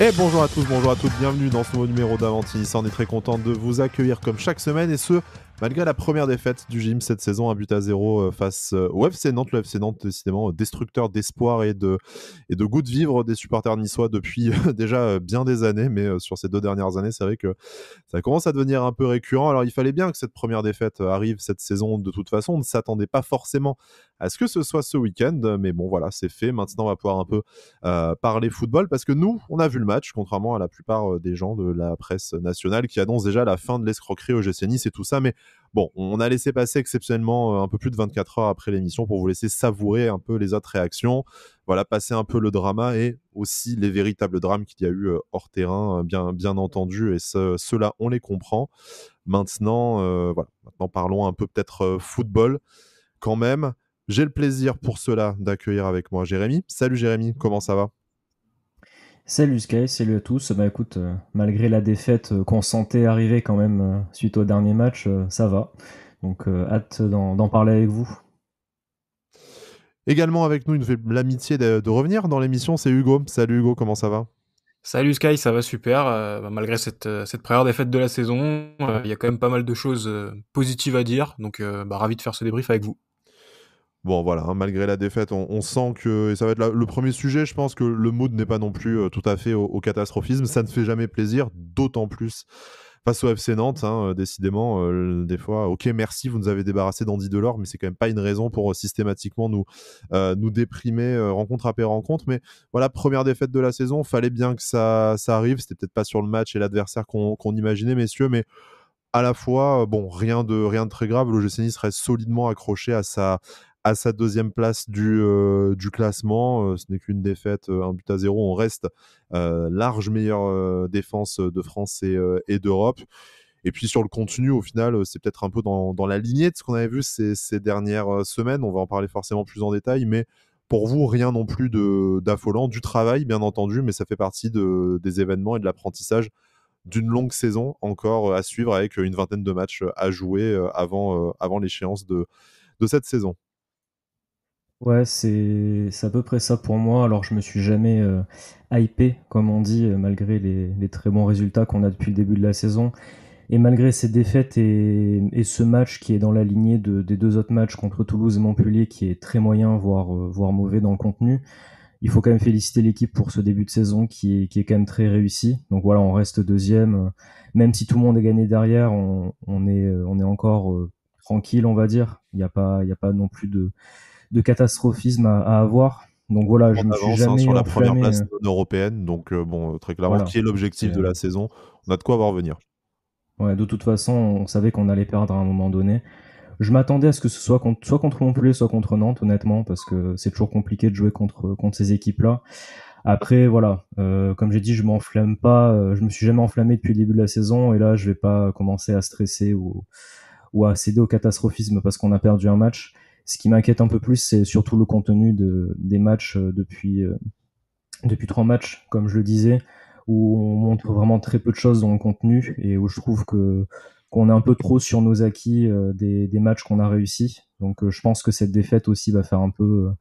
Et bonjour à tous, bonjour à toutes, bienvenue dans ce nouveau numéro d'Avantis. On est très content de vous accueillir comme chaque semaine, et ce, malgré la première défaite du gym cette saison, 1-0 face au FC Nantes. Le FC Nantes, décidément, destructeur d'espoir et de goût de vivre des supporters niçois depuis déjà bien des années, mais sur ces 2 dernières années, c'est vrai que ça commence à devenir un peu récurrent. Alors il fallait bien que cette première défaite arrive cette saison de toute façon, on ne s'attendait pas forcément à ce que ce soit ce week-end, mais bon voilà, c'est fait. Maintenant, on va pouvoir un peu parler football, parce que nous, on a vu le match, contrairement à la plupart des gens de la presse nationale qui annoncent déjà la fin de l'escroquerie au GC Nice et tout ça. Mais bon, on a laissé passer exceptionnellement un peu plus de 24 heures après l'émission pour vous laisser savourer un peu les autres réactions. Voilà, passer un peu le drama et aussi les véritables drames qu'il y a eu hors terrain, bien entendu, et ceux-là, on les comprend. Maintenant, parlons un peu peut-être football quand même. J'ai le plaisir pour cela d'accueillir avec moi Jérémy. Salut Jérémy, comment ça va? Salut Sky, salut à tous. Bah écoute, malgré la défaite qu'on sentait arriver quand même suite au dernier match, ça va. Donc hâte d'en parler avec vous. Également avec nous, il nous fait l'amitié de revenir dans l'émission, c'est Hugo. Salut Hugo, comment ça va? Salut Sky, ça va super. Malgré cette première défaite de la saison, il y a quand même pas mal de choses positives à dire. Donc, ravi de faire ce débrief avec vous. Bon voilà, hein, malgré la défaite, on sent que, et ça va être le premier sujet, je pense que le mood n'est pas non plus tout à fait au catastrophisme. Ça ne fait jamais plaisir, d'autant plus face au FC Nantes, hein, décidément, des fois, ok, merci, vous nous avez débarrassé d'Andy Delors, mais c'est quand même pas une raison pour systématiquement nous déprimer rencontre après rencontre. Mais voilà, première défaite de la saison, fallait bien que ça arrive. C'était peut-être pas sur le match et l'adversaire qu'on imaginait, messieurs, mais à la fois, bon, rien de très grave. Le GC Nice reste solidement accroché à sa deuxième place du classement. Ce n'est qu'une défaite, 1-0. On reste large meilleure défense de France et d'Europe. Et puis sur le contenu, au final, c'est peut-être un peu dans la lignée de ce qu'on avait vu ces dernières semaines. On va en parler forcément plus en détail, mais pour vous, rien non plus d'affolant. Du travail, bien entendu, mais ça fait partie des événements et de l'apprentissage d'une longue saison encore à suivre, avec une vingtaine de matchs à jouer avant l'échéance de cette saison. Ouais, c'est à peu près ça pour moi. Alors je me suis jamais hypé, comme on dit, malgré les très bons résultats qu'on a depuis le début de la saison. Et malgré ces défaites et ce match qui est dans la lignée des deux autres matchs contre Toulouse et Montpellier, qui est très moyen, voire mauvais dans le contenu, il faut quand même féliciter l'équipe pour ce début de saison qui est quand même très réussi. Donc voilà, on reste deuxième. Même si tout le monde est gagné derrière, on est encore tranquille, on va dire. Il y a pas non plus de catastrophisme à avoir. Donc voilà, On je me suis avance, hein, sur jamais la première enflammé. place non européenne, donc bon, très clairement, Voilà. qui est l'objectif C'est, de la saison, on a de quoi voir venir. ouais, de toute façon, on savait qu'on allait perdre à un moment donné. Je m'attendais à ce que ce soit contre Montpellier, soit contre Nantes, honnêtement, parce que c'est toujours compliqué de jouer contre ces équipes-là. Après, voilà, comme j'ai dit, je m'enflamme pas, je me suis jamais enflammé depuis le début de la saison, et là, je vais pas commencer à stresser ou à céder au catastrophisme parce qu'on a perdu un match. Ce qui m'inquiète un peu plus, c'est surtout le contenu des matchs depuis 3 matchs, comme je le disais, où on montre vraiment très peu de choses dans le contenu et où je trouve que qu'on est un peu trop sur nos acquis des matchs qu'on a réussi. Donc je pense que cette défaite aussi va faire un peu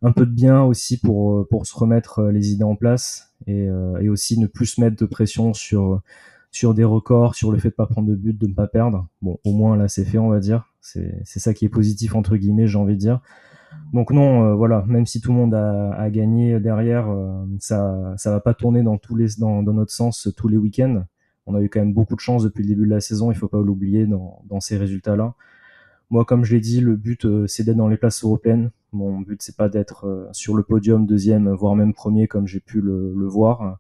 de bien aussi pour se remettre les idées en place et aussi ne plus se mettre de pression sur des records, sur le fait de pas prendre de but, de ne pas perdre. Bon, au moins là c'est fait, on va dire. C'est ça qui est positif entre guillemets, j'ai envie de dire. Donc non, voilà, même si tout le monde a gagné derrière, ça va pas tourner dans notre sens tous les week-ends. On a eu quand même beaucoup de chance depuis le début de la saison, il faut pas l'oublier dans ces résultats-là. Moi, comme je l'ai dit, le but c'est d'être dans les places européennes. Mon but c'est pas d'être sur le podium deuxième, voire même premier comme j'ai pu le voir.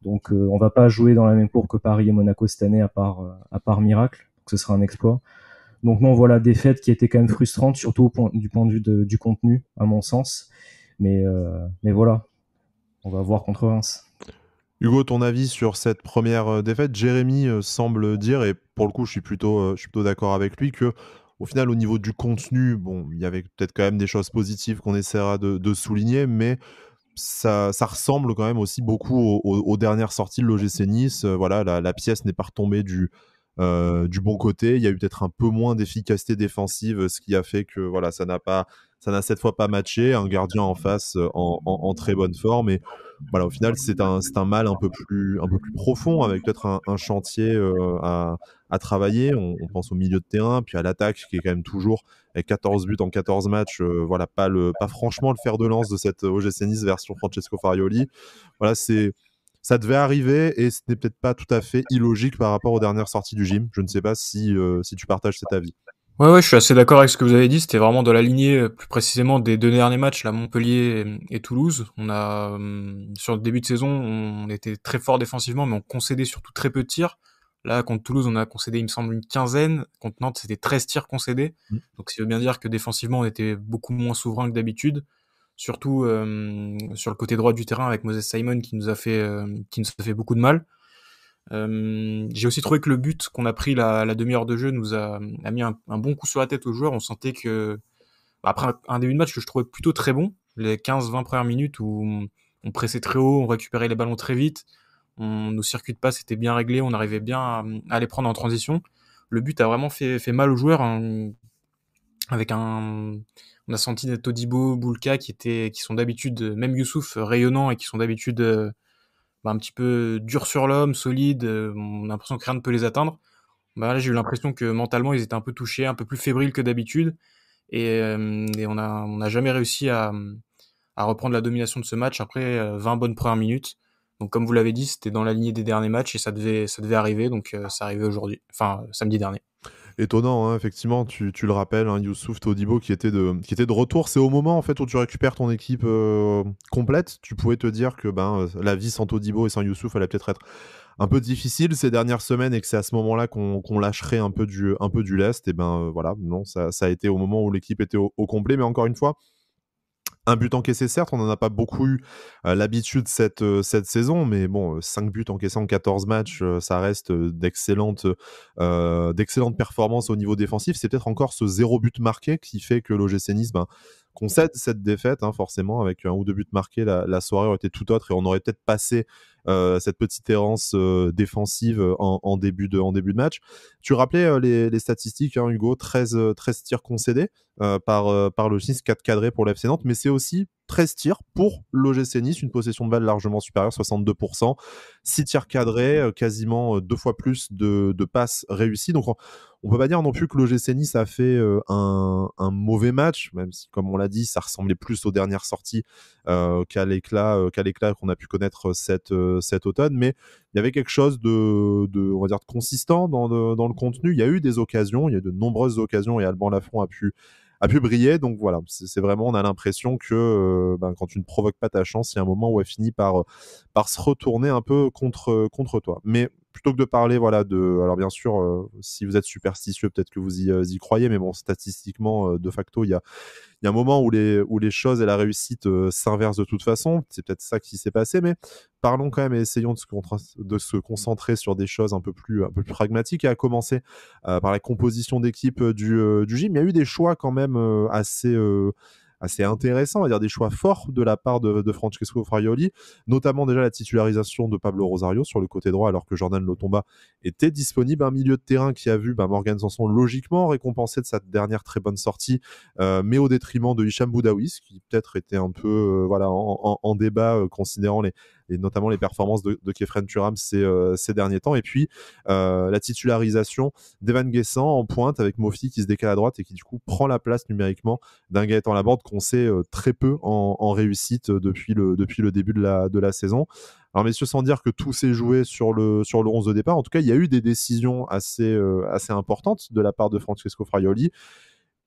Donc on va pas jouer dans la même cour que Paris et Monaco cette année à part miracle. Donc ce sera un exploit. Donc non, voilà, défaite qui était quand même frustrante, surtout du point de vue du contenu, à mon sens. Mais voilà, on va voir contre Reims. Hugo, ton avis sur cette première défaite? Jérémy semble dire, et pour le coup, je suis plutôt d'accord avec lui, que au final, au niveau du contenu, bon, il y avait peut-être quand même des choses positives qu'on essaiera de souligner, mais ça ressemble quand même aussi beaucoup aux dernières sorties de l'OGC Nice. Voilà, la pièce n'est pas retombée du bon côté. Il y a eu peut-être un peu moins d'efficacité défensive, ce qui a fait que voilà, ça n'a pas ça n'a cette fois pas matché. Un gardien en face en très bonne forme. Et voilà, au final, c'est un mal un peu plus profond, avec peut-être un chantier à travailler. On pense au milieu de terrain, puis à l'attaque, qui est quand même toujours, avec 14 buts en 14 matchs, voilà, pas franchement le fer de lance de cette OGC Nice version Francesco Farioli. Voilà, ça devait arriver, et ce n'est peut-être pas tout à fait illogique par rapport aux dernières sorties du gym. Je ne sais pas si tu partages cet avis. Ouais, je suis assez d'accord avec ce que vous avez dit. C'était vraiment dans la lignée, plus précisément des deux derniers matchs, là, Montpellier et Toulouse. Sur le début de saison, on était très fort défensivement, mais on concédait surtout très peu de tirs. Là, contre Toulouse, on a concédé, il me semble, une quinzaine. Contre Nantes, c'était 13 tirs concédés. Donc, ça veut bien dire que défensivement, on était beaucoup moins souverain que d'habitude. Surtout sur le côté droit du terrain, avec Moses Simon qui nous a fait beaucoup de mal. J'ai aussi trouvé que le but qu'on a pris la demi-heure de jeu a mis un bon coup sur la tête aux joueurs. On sentait que, après un début de match que je trouvais plutôt très bon, les 15-20 premières minutes où on pressait très haut, on récupérait les ballons très vite, nos circuits de passe étaient bien réglés, on arrivait bien à les prendre en transition. Le but a vraiment fait mal aux joueurs, hein, on a senti des Todibo, Boulka qui sont d'habitude, même Youssouf, rayonnants, et qui sont d'habitude un petit peu dur sur l'homme, solide, on a l'impression que rien ne peut les atteindre. Là, j'ai eu l'impression que mentalement, ils étaient un peu touchés, un peu plus fébriles que d'habitude, et on n'a jamais réussi à reprendre la domination de ce match après 20 bonnes premières minutes. Donc, comme vous l'avez dit, c'était dans la lignée des derniers matchs, et ça devait arriver, donc ça arrivait aujourd'hui, enfin samedi dernier. Étonnant, hein, effectivement, tu le rappelles, hein, Youssouf Todibo qui était de retour. C'est au moment, en fait, où tu récupères ton équipe complète. Tu pouvais te dire que la vie sans Todibo et sans Youssouf allait peut-être être un peu difficile ces dernières semaines, et que c'est à ce moment-là qu'on lâcherait un peu du lest. Et voilà, non, ça a été au moment où l'équipe était au complet. Mais encore une fois, un but encaissé, certes, on n'en a pas beaucoup eu l'habitude cette saison, mais bon, 5 buts encaissés en 14 matchs, ça reste d'excellentes performances au niveau défensif. C'est peut-être encore ce 0 but marqué qui fait que l'OGC Nice concède cette défaite, hein, forcément. Avec 1 ou 2 buts marqués, la soirée aurait été tout autre, et on aurait peut-être passé cette petite errance défensive en début de match. Tu rappelais les statistiques, hein, Hugo, 13 tirs concédés par l'OGC Nice, 4 cadrés pour l'FC Nantes, mais c'est aussi 13 tirs pour l'OGC Nice, une possession de balle largement supérieure, 62%, 6 tirs cadrés, quasiment 2 fois plus de passes réussies. Donc on peut pas dire non plus que l'OGC Nice a fait un mauvais match, même si, comme on l'a dit, ça ressemblait plus aux dernières sorties qu'à l'éclat qu'on a pu connaître cet automne. Mais il y avait quelque chose on va dire, de consistant dans le contenu. Il y a eu des occasions, il y a eu de nombreuses occasions, et Alban Lafont a pu briller. Donc voilà, c'est vraiment, on a l'impression que quand tu ne provoques pas ta chance, il y a un moment où elle finit par se retourner un peu contre toi. Mais plutôt que de parler, voilà, alors bien sûr, si vous êtes superstitieux, peut-être que vous y croyez, mais bon, statistiquement, de facto, il y a un moment où les choses et la réussite s'inversent de toute façon. C'est peut-être ça qui s'est passé, mais parlons quand même, et essayons de se concentrer sur des choses un peu plus pragmatiques, et à commencer par la composition d'équipe du gym. Il y a eu des choix quand même assez intéressants, on va dire des choix forts de la part de Francesco Farioli, notamment déjà la titularisation de Pablo Rosario sur le côté droit, alors que Jordan Lotomba était disponible. Un milieu de terrain qui a vu Morgan Sanson logiquement récompensé de sa dernière très bonne sortie, mais au détriment de Hicham Boudaoui, qui peut-être était un peu en débat, considérant et notamment les performances de Kefren Turam ces derniers temps. Et puis la titularisation d'Evan Guessant en pointe, avec Mofi qui se décale à droite et qui du coup prend la place numériquement d'un Gaëtan Laborde qu'on sait très peu en réussite depuis le début de la saison. Alors messieurs, sans dire que tout s'est joué sur le 11 de départ, en tout cas il y a eu des décisions assez importantes de la part de Francesco Farioli.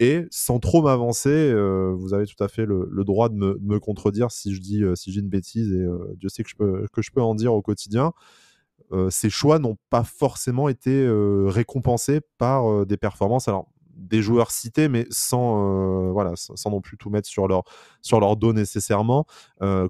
Et sans trop m'avancer, vous avez tout à fait le droit de me contredire si je dis une bêtise, et Dieu sait que je peux en dire au quotidien. Ces choix n'ont pas forcément été récompensés par des performances, alors des joueurs cités, mais sans non plus tout mettre sur leur dos nécessairement.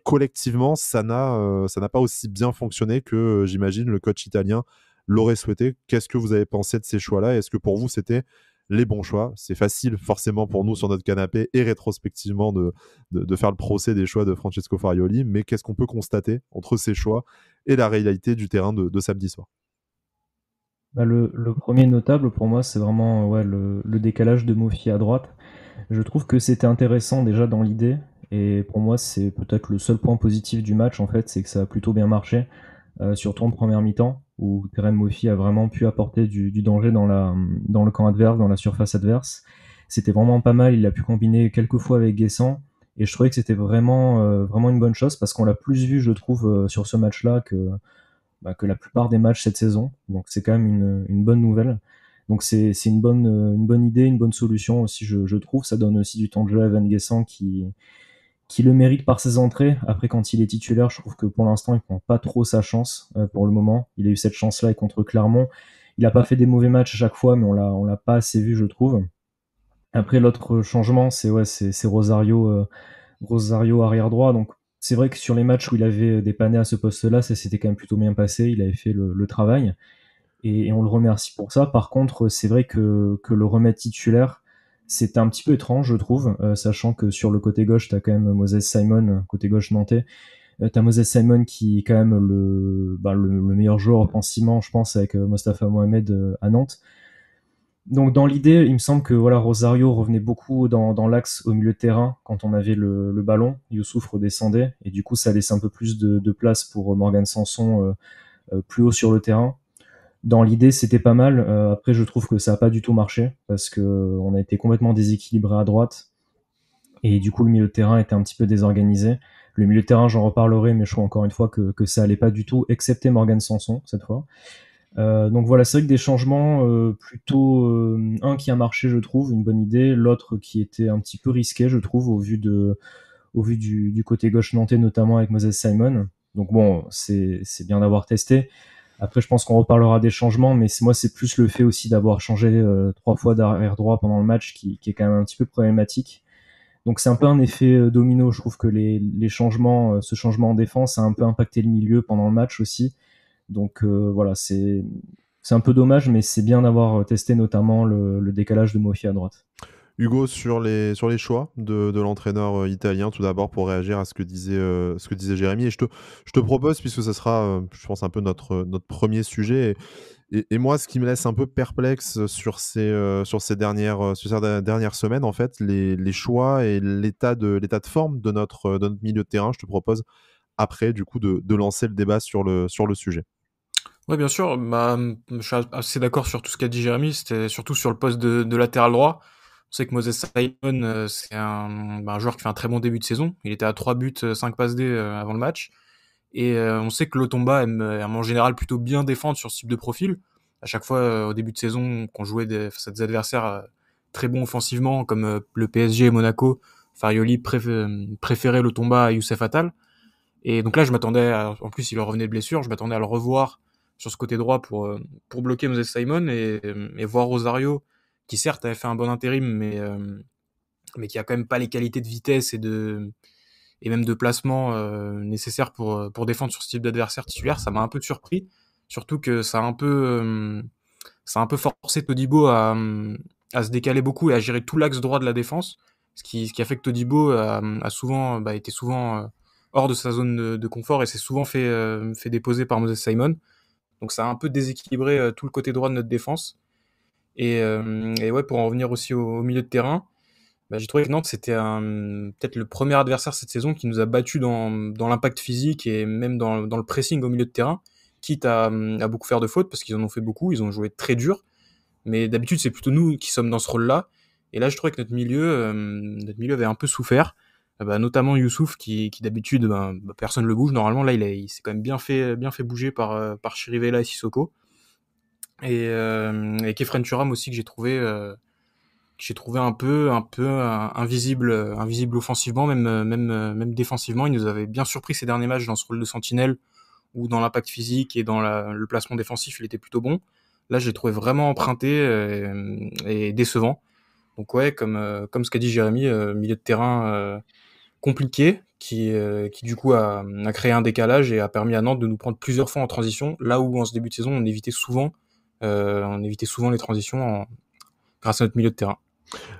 Collectivement, ça n'a pas aussi bien fonctionné que j'imagine le coach italien l'aurait souhaité. Qu'est-ce que vous avez pensé de ces choix-là? Est-ce que pour vous c'était les bons choix? C'est facile forcément pour nous sur notre canapé et rétrospectivement de faire le procès des choix de Francesco Farioli, mais qu'est-ce qu'on peut constater entre ces choix et la réalité du terrain de samedi soir? Le premier notable pour moi, c'est vraiment le décalage de Mofi à droite. Je trouve que c'était intéressant déjà dans l'idée, et pour moi c'est peut-être le seul point positif du match en fait, c'est que ça a plutôt bien marché, surtout en première mi-temps, où Terem Moffi a vraiment pu apporter du danger dans le camp adverse, dans la surface adverse. C'était vraiment pas mal, il a pu combiner quelques fois avec Guessant, et je trouvais que c'était vraiment une bonne chose, parce qu'on l'a plus vu, je trouve, sur ce match-là que la plupart des matchs cette saison. Donc c'est quand même une bonne nouvelle. Donc c'est une bonne idée, une bonne solution aussi, je trouve. Ça donne aussi du temps de jeu à Van Guessant qui le mérite par ses entrées. Après, quand il est titulaire, je trouve que pour l'instant, il prend pas trop sa chance pour le moment. Il a eu cette chance-là et contre Clermont. Il a pas fait des mauvais matchs à chaque fois, mais on l'a pas assez vu, je trouve. Après, l'autre changement, c'est Rosario arrière droit. Donc, c'est vrai que sur les matchs où il avait dépanné à ce poste-là, ça s'était quand même plutôt bien passé. Il avait fait le travail et on le remercie pour ça. Par contre, c'est vrai que le remettre titulaire, c'était un petit peu étrange, je trouve, sachant que sur le côté gauche, t'as quand même Moses Simon, côté gauche nantais. T'as Moses Simon qui est quand même le meilleur joueur offensivement, je pense, avec Mostafa Mohamed à Nantes. Donc dans l'idée, il me semble que voilà, Rosario revenait beaucoup dans l'axe au milieu de terrain quand on avait le ballon. Youssouf redescendait et du coup ça laissait un peu plus de place pour Morgan Sanson plus haut sur le terrain. Dans l'idée, c'était pas mal. Après, je trouve que ça a pas du tout marché parce que on a été complètement déséquilibré à droite et du coup le milieu de terrain était un petit peu désorganisé. Le milieu de terrain, j'en reparlerai, mais je trouve encore une fois que ça allait pas du tout, excepté Morgan Sanson cette fois. Donc voilà, c'est vrai que des changements plutôt un qui a marché, je trouve, une bonne idée, l'autre qui était un petit peu risqué, je trouve, au vu du côté gauche nantais, notamment avec Moses Simon. Donc bon, c'est bien d'avoir testé. Après, je pense qu'on reparlera des changements, mais moi, c'est plus le fait aussi d'avoir changé 3 fois d'arrière droit pendant le match qui est quand même un petit peu problématique. Donc c'est un peu un effet domino. Je trouve que les changements, ce changement en défense a un peu impacté le milieu pendant le match aussi. Donc voilà, c'est un peu dommage, mais c'est bien d'avoir testé notamment le décalage de Mofi à droite. Hugo, sur les choix de l'entraîneur italien, tout d'abord pour réagir à ce que disait Jérémy. Et je te propose, puisque ce sera, je pense, un peu notre premier sujet. Et moi, ce qui me laisse un peu perplexe sur ces dernières semaines, en fait, les choix et l'état de forme de notre milieu de terrain, je te propose après, du coup, de lancer le débat sur le sujet. Ouais, bien sûr. Bah, je suis assez d'accord sur tout ce qu'a dit Jérémy. C'était surtout sur le poste de latéral droit. On sait que Moses Simon, c'est un joueur qui fait un très bon début de saison. Il était à 3 buts, 5 passes D avant le match. Et on sait que Lotomba aime en général plutôt bien défendre sur ce type de profil. À chaque fois, au début de saison, qu'on jouait face à des adversaires très bons offensivement, comme le PSG et Monaco, Farioli préférait Lotomba à Youssef Attal. Et donc là, en plus, il revenait de blessure, je m'attendais à le revoir sur ce côté droit pour bloquer Moses Simon et voir Rosario, qui certes avait fait un bon intérim, mais qui a quand même pas les qualités de vitesse et même de placement nécessaires pour défendre sur ce type d'adversaire titulaire. Ça m'a un peu surpris, surtout que ça a un peu forcé Todibo à se décaler beaucoup et à gérer tout l'axe droit de la défense, ce qui a fait que Todibo était souvent hors de sa zone de confort et s'est souvent fait déposer par Moses Simon. Donc ça a un peu déséquilibré tout le côté droit de notre défense. Et ouais, pour en revenir aussi au milieu de terrain, j'ai trouvé que Nantes, c'était peut-être le premier adversaire cette saison qui nous a battus dans l'impact physique et même dans le pressing au milieu de terrain, quitte à beaucoup faire de fautes, parce qu'ils en ont fait beaucoup, ils ont joué très dur. Mais d'habitude, c'est plutôt nous qui sommes dans ce rôle-là. Et là, je trouvais que notre milieu avait un peu souffert. Notamment Youssouf, qui d'habitude, personne ne le bouge. Normalement, là, il s'est quand même bien fait bouger par Chirivella et Sissoko. Et Kefren Turam aussi, que j'ai trouvé un peu invisible offensivement, même défensivement. Il nous avait bien surpris ces derniers matchs dans ce rôle de sentinelle, ou dans l'impact physique et dans le placement défensif, il était plutôt bon. Là, je l'ai trouvé vraiment emprunté et décevant. Donc ouais, comme ce qu'a dit Jérémy, milieu de terrain compliqué, qui du coup a créé un décalage et a permis à Nantes de nous prendre plusieurs fois en transition, là où en ce début de saison on évitait souvent les transitions grâce à notre milieu de terrain.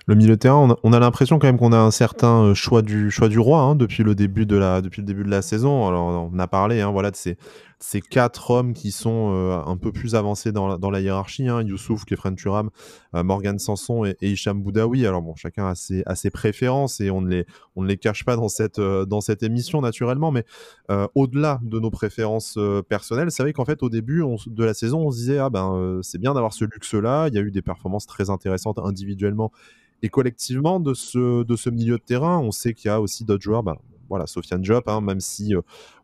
Le milieu de terrain, on a l'impression quand même qu'on a un certain choix du roi depuis le début de la saison. Alors on a parlé voilà, de ces ces 4 hommes qui sont un peu plus avancés dans la hiérarchie, hein, Youssouf, Kefren Turam, Morgan Sanson et Hicham Boudaoui. Alors bon, chacun a ses préférences et on ne les cache pas dans cette émission naturellement, mais au-delà de nos préférences personnelles, c'est vrai qu'en fait au début de la saison, on se disait c'est bien d'avoir ce luxe-là, il y a eu des performances très intéressantes individuellement et collectivement de ce milieu de terrain. On sait qu'il y a aussi d'autres joueurs, voilà, Sofiane Diop, hein, même si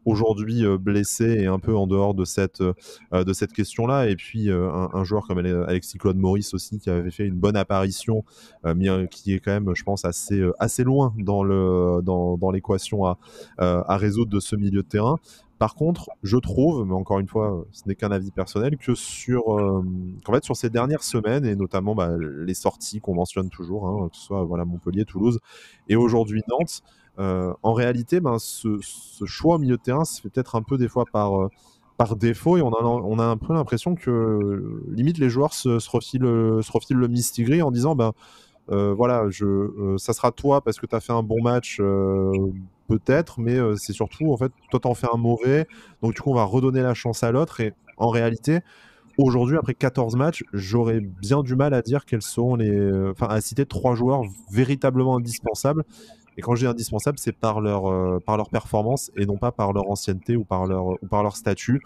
aujourd'hui blessé et un peu en dehors de cette question-là. Et puis un joueur comme Alexis Claude Maurice aussi, qui avait fait une bonne apparition, qui est quand même, je pense, assez loin dans l'équation à résoudre de ce milieu de terrain. Par contre, je trouve, mais encore une fois, ce n'est qu'un avis personnel, que qu'en fait, sur ces dernières semaines, et notamment les sorties qu'on mentionne toujours, hein, que ce soit Montpellier, Toulouse et aujourd'hui Nantes, en réalité, ce choix au milieu de terrain se fait peut-être un peu des fois par défaut, et on a un peu l'impression que limite les joueurs se refilent le mistigris en disant ça sera toi parce que tu as fait un bon match, peut-être, mais c'est surtout, en fait, toi t'en fais un mauvais, donc du coup on va redonner la chance à l'autre. Et en réalité, aujourd'hui, après 14 matchs, j'aurais bien du mal à dire quels sont à citer 3 joueurs véritablement indispensables. Et quand je dis indispensable, c'est par leur performance et non pas par leur ancienneté ou par leur statut.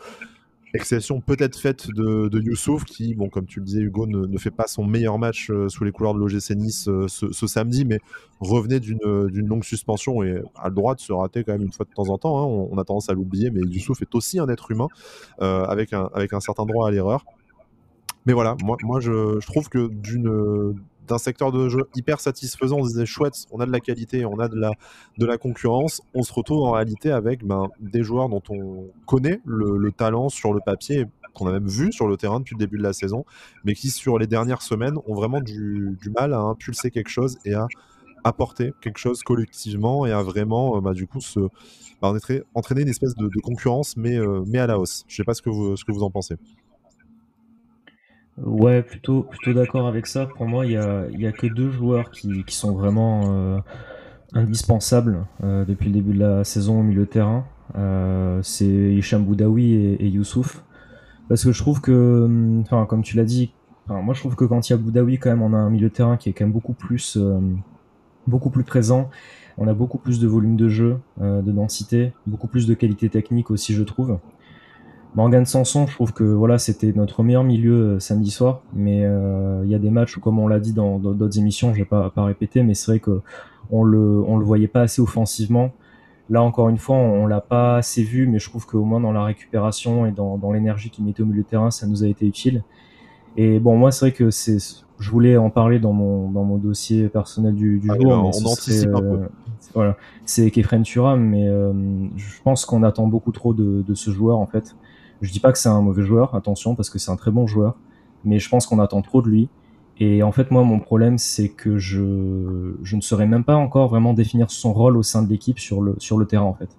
Exception peut-être faite de Youssouf qui, bon, comme tu le disais Hugo, ne fait pas son meilleur match sous les couleurs de l'OGC Nice ce samedi, mais revenait d'une longue suspension et a le droit de se rater quand même une fois de temps en temps, hein. On a tendance à l'oublier, mais Youssouf est aussi un être humain avec un certain droit à l'erreur. Mais voilà, moi je trouve que d'un secteur de jeu hyper satisfaisant, on se disait chouette, on a de la qualité, on a de la concurrence, on se retrouve en réalité avec des joueurs dont on connaît le talent sur le papier, qu'on a même vu sur le terrain depuis le début de la saison, mais qui sur les dernières semaines ont vraiment du mal à impulser quelque chose et à apporter quelque chose collectivement et à vraiment du coup entraîner une espèce de concurrence, mais à la hausse. Je sais pas ce que vous en pensez. Ouais, plutôt d'accord avec ça. Pour moi, il y a que 2 joueurs qui sont vraiment indispensables depuis le début de la saison au milieu de terrain. C'est Hicham Boudaoui et Youssouf. Parce que je trouve que, enfin, comme tu l'as dit, moi je trouve que quand il y a Boudaoui, quand même, on a un milieu de terrain qui est quand même beaucoup plus présent. On a beaucoup plus de volume de jeu, de densité, beaucoup plus de qualité technique aussi, je trouve. Morgan Sanson, je trouve que voilà, c'était notre meilleur milieu samedi soir, mais il y a des matchs où, comme on l'a dit dans d'autres émissions, je vais pas répéter, mais c'est vrai que on le voyait pas assez offensivement. Là, encore une fois, on l'a pas assez vu, mais je trouve qu'au moins dans la récupération et dans l'énergie qu'il mettait au milieu de terrain, ça nous a été utile. Et bon, moi, c'est vrai que je voulais en parler dans mon dossier personnel du jour, mais on anticipe un peu. Voilà, c'est Kefren Turam, mais je pense qu'on attend beaucoup trop de ce joueur, en fait. Je dis pas que c'est un mauvais joueur, attention, parce que c'est un très bon joueur, mais je pense qu'on attend trop de lui. Et en fait, moi, mon problème, c'est que je ne saurais même pas encore vraiment définir son rôle au sein de l'équipe sur le terrain, en fait.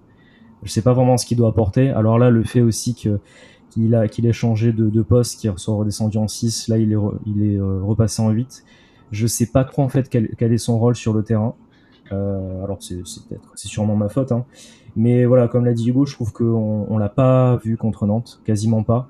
Je sais pas vraiment ce qu'il doit apporter. Alors là, le fait aussi qu'il ait changé de poste, qu'il soit redescendu en 6, là, il est repassé en 8. Je sais pas trop, en fait, quel est son rôle sur le terrain. Alors c'est sûrement ma faute, hein. Mais voilà, comme l'a dit Hugo, je trouve qu'on l'a pas vu contre Nantes, quasiment pas.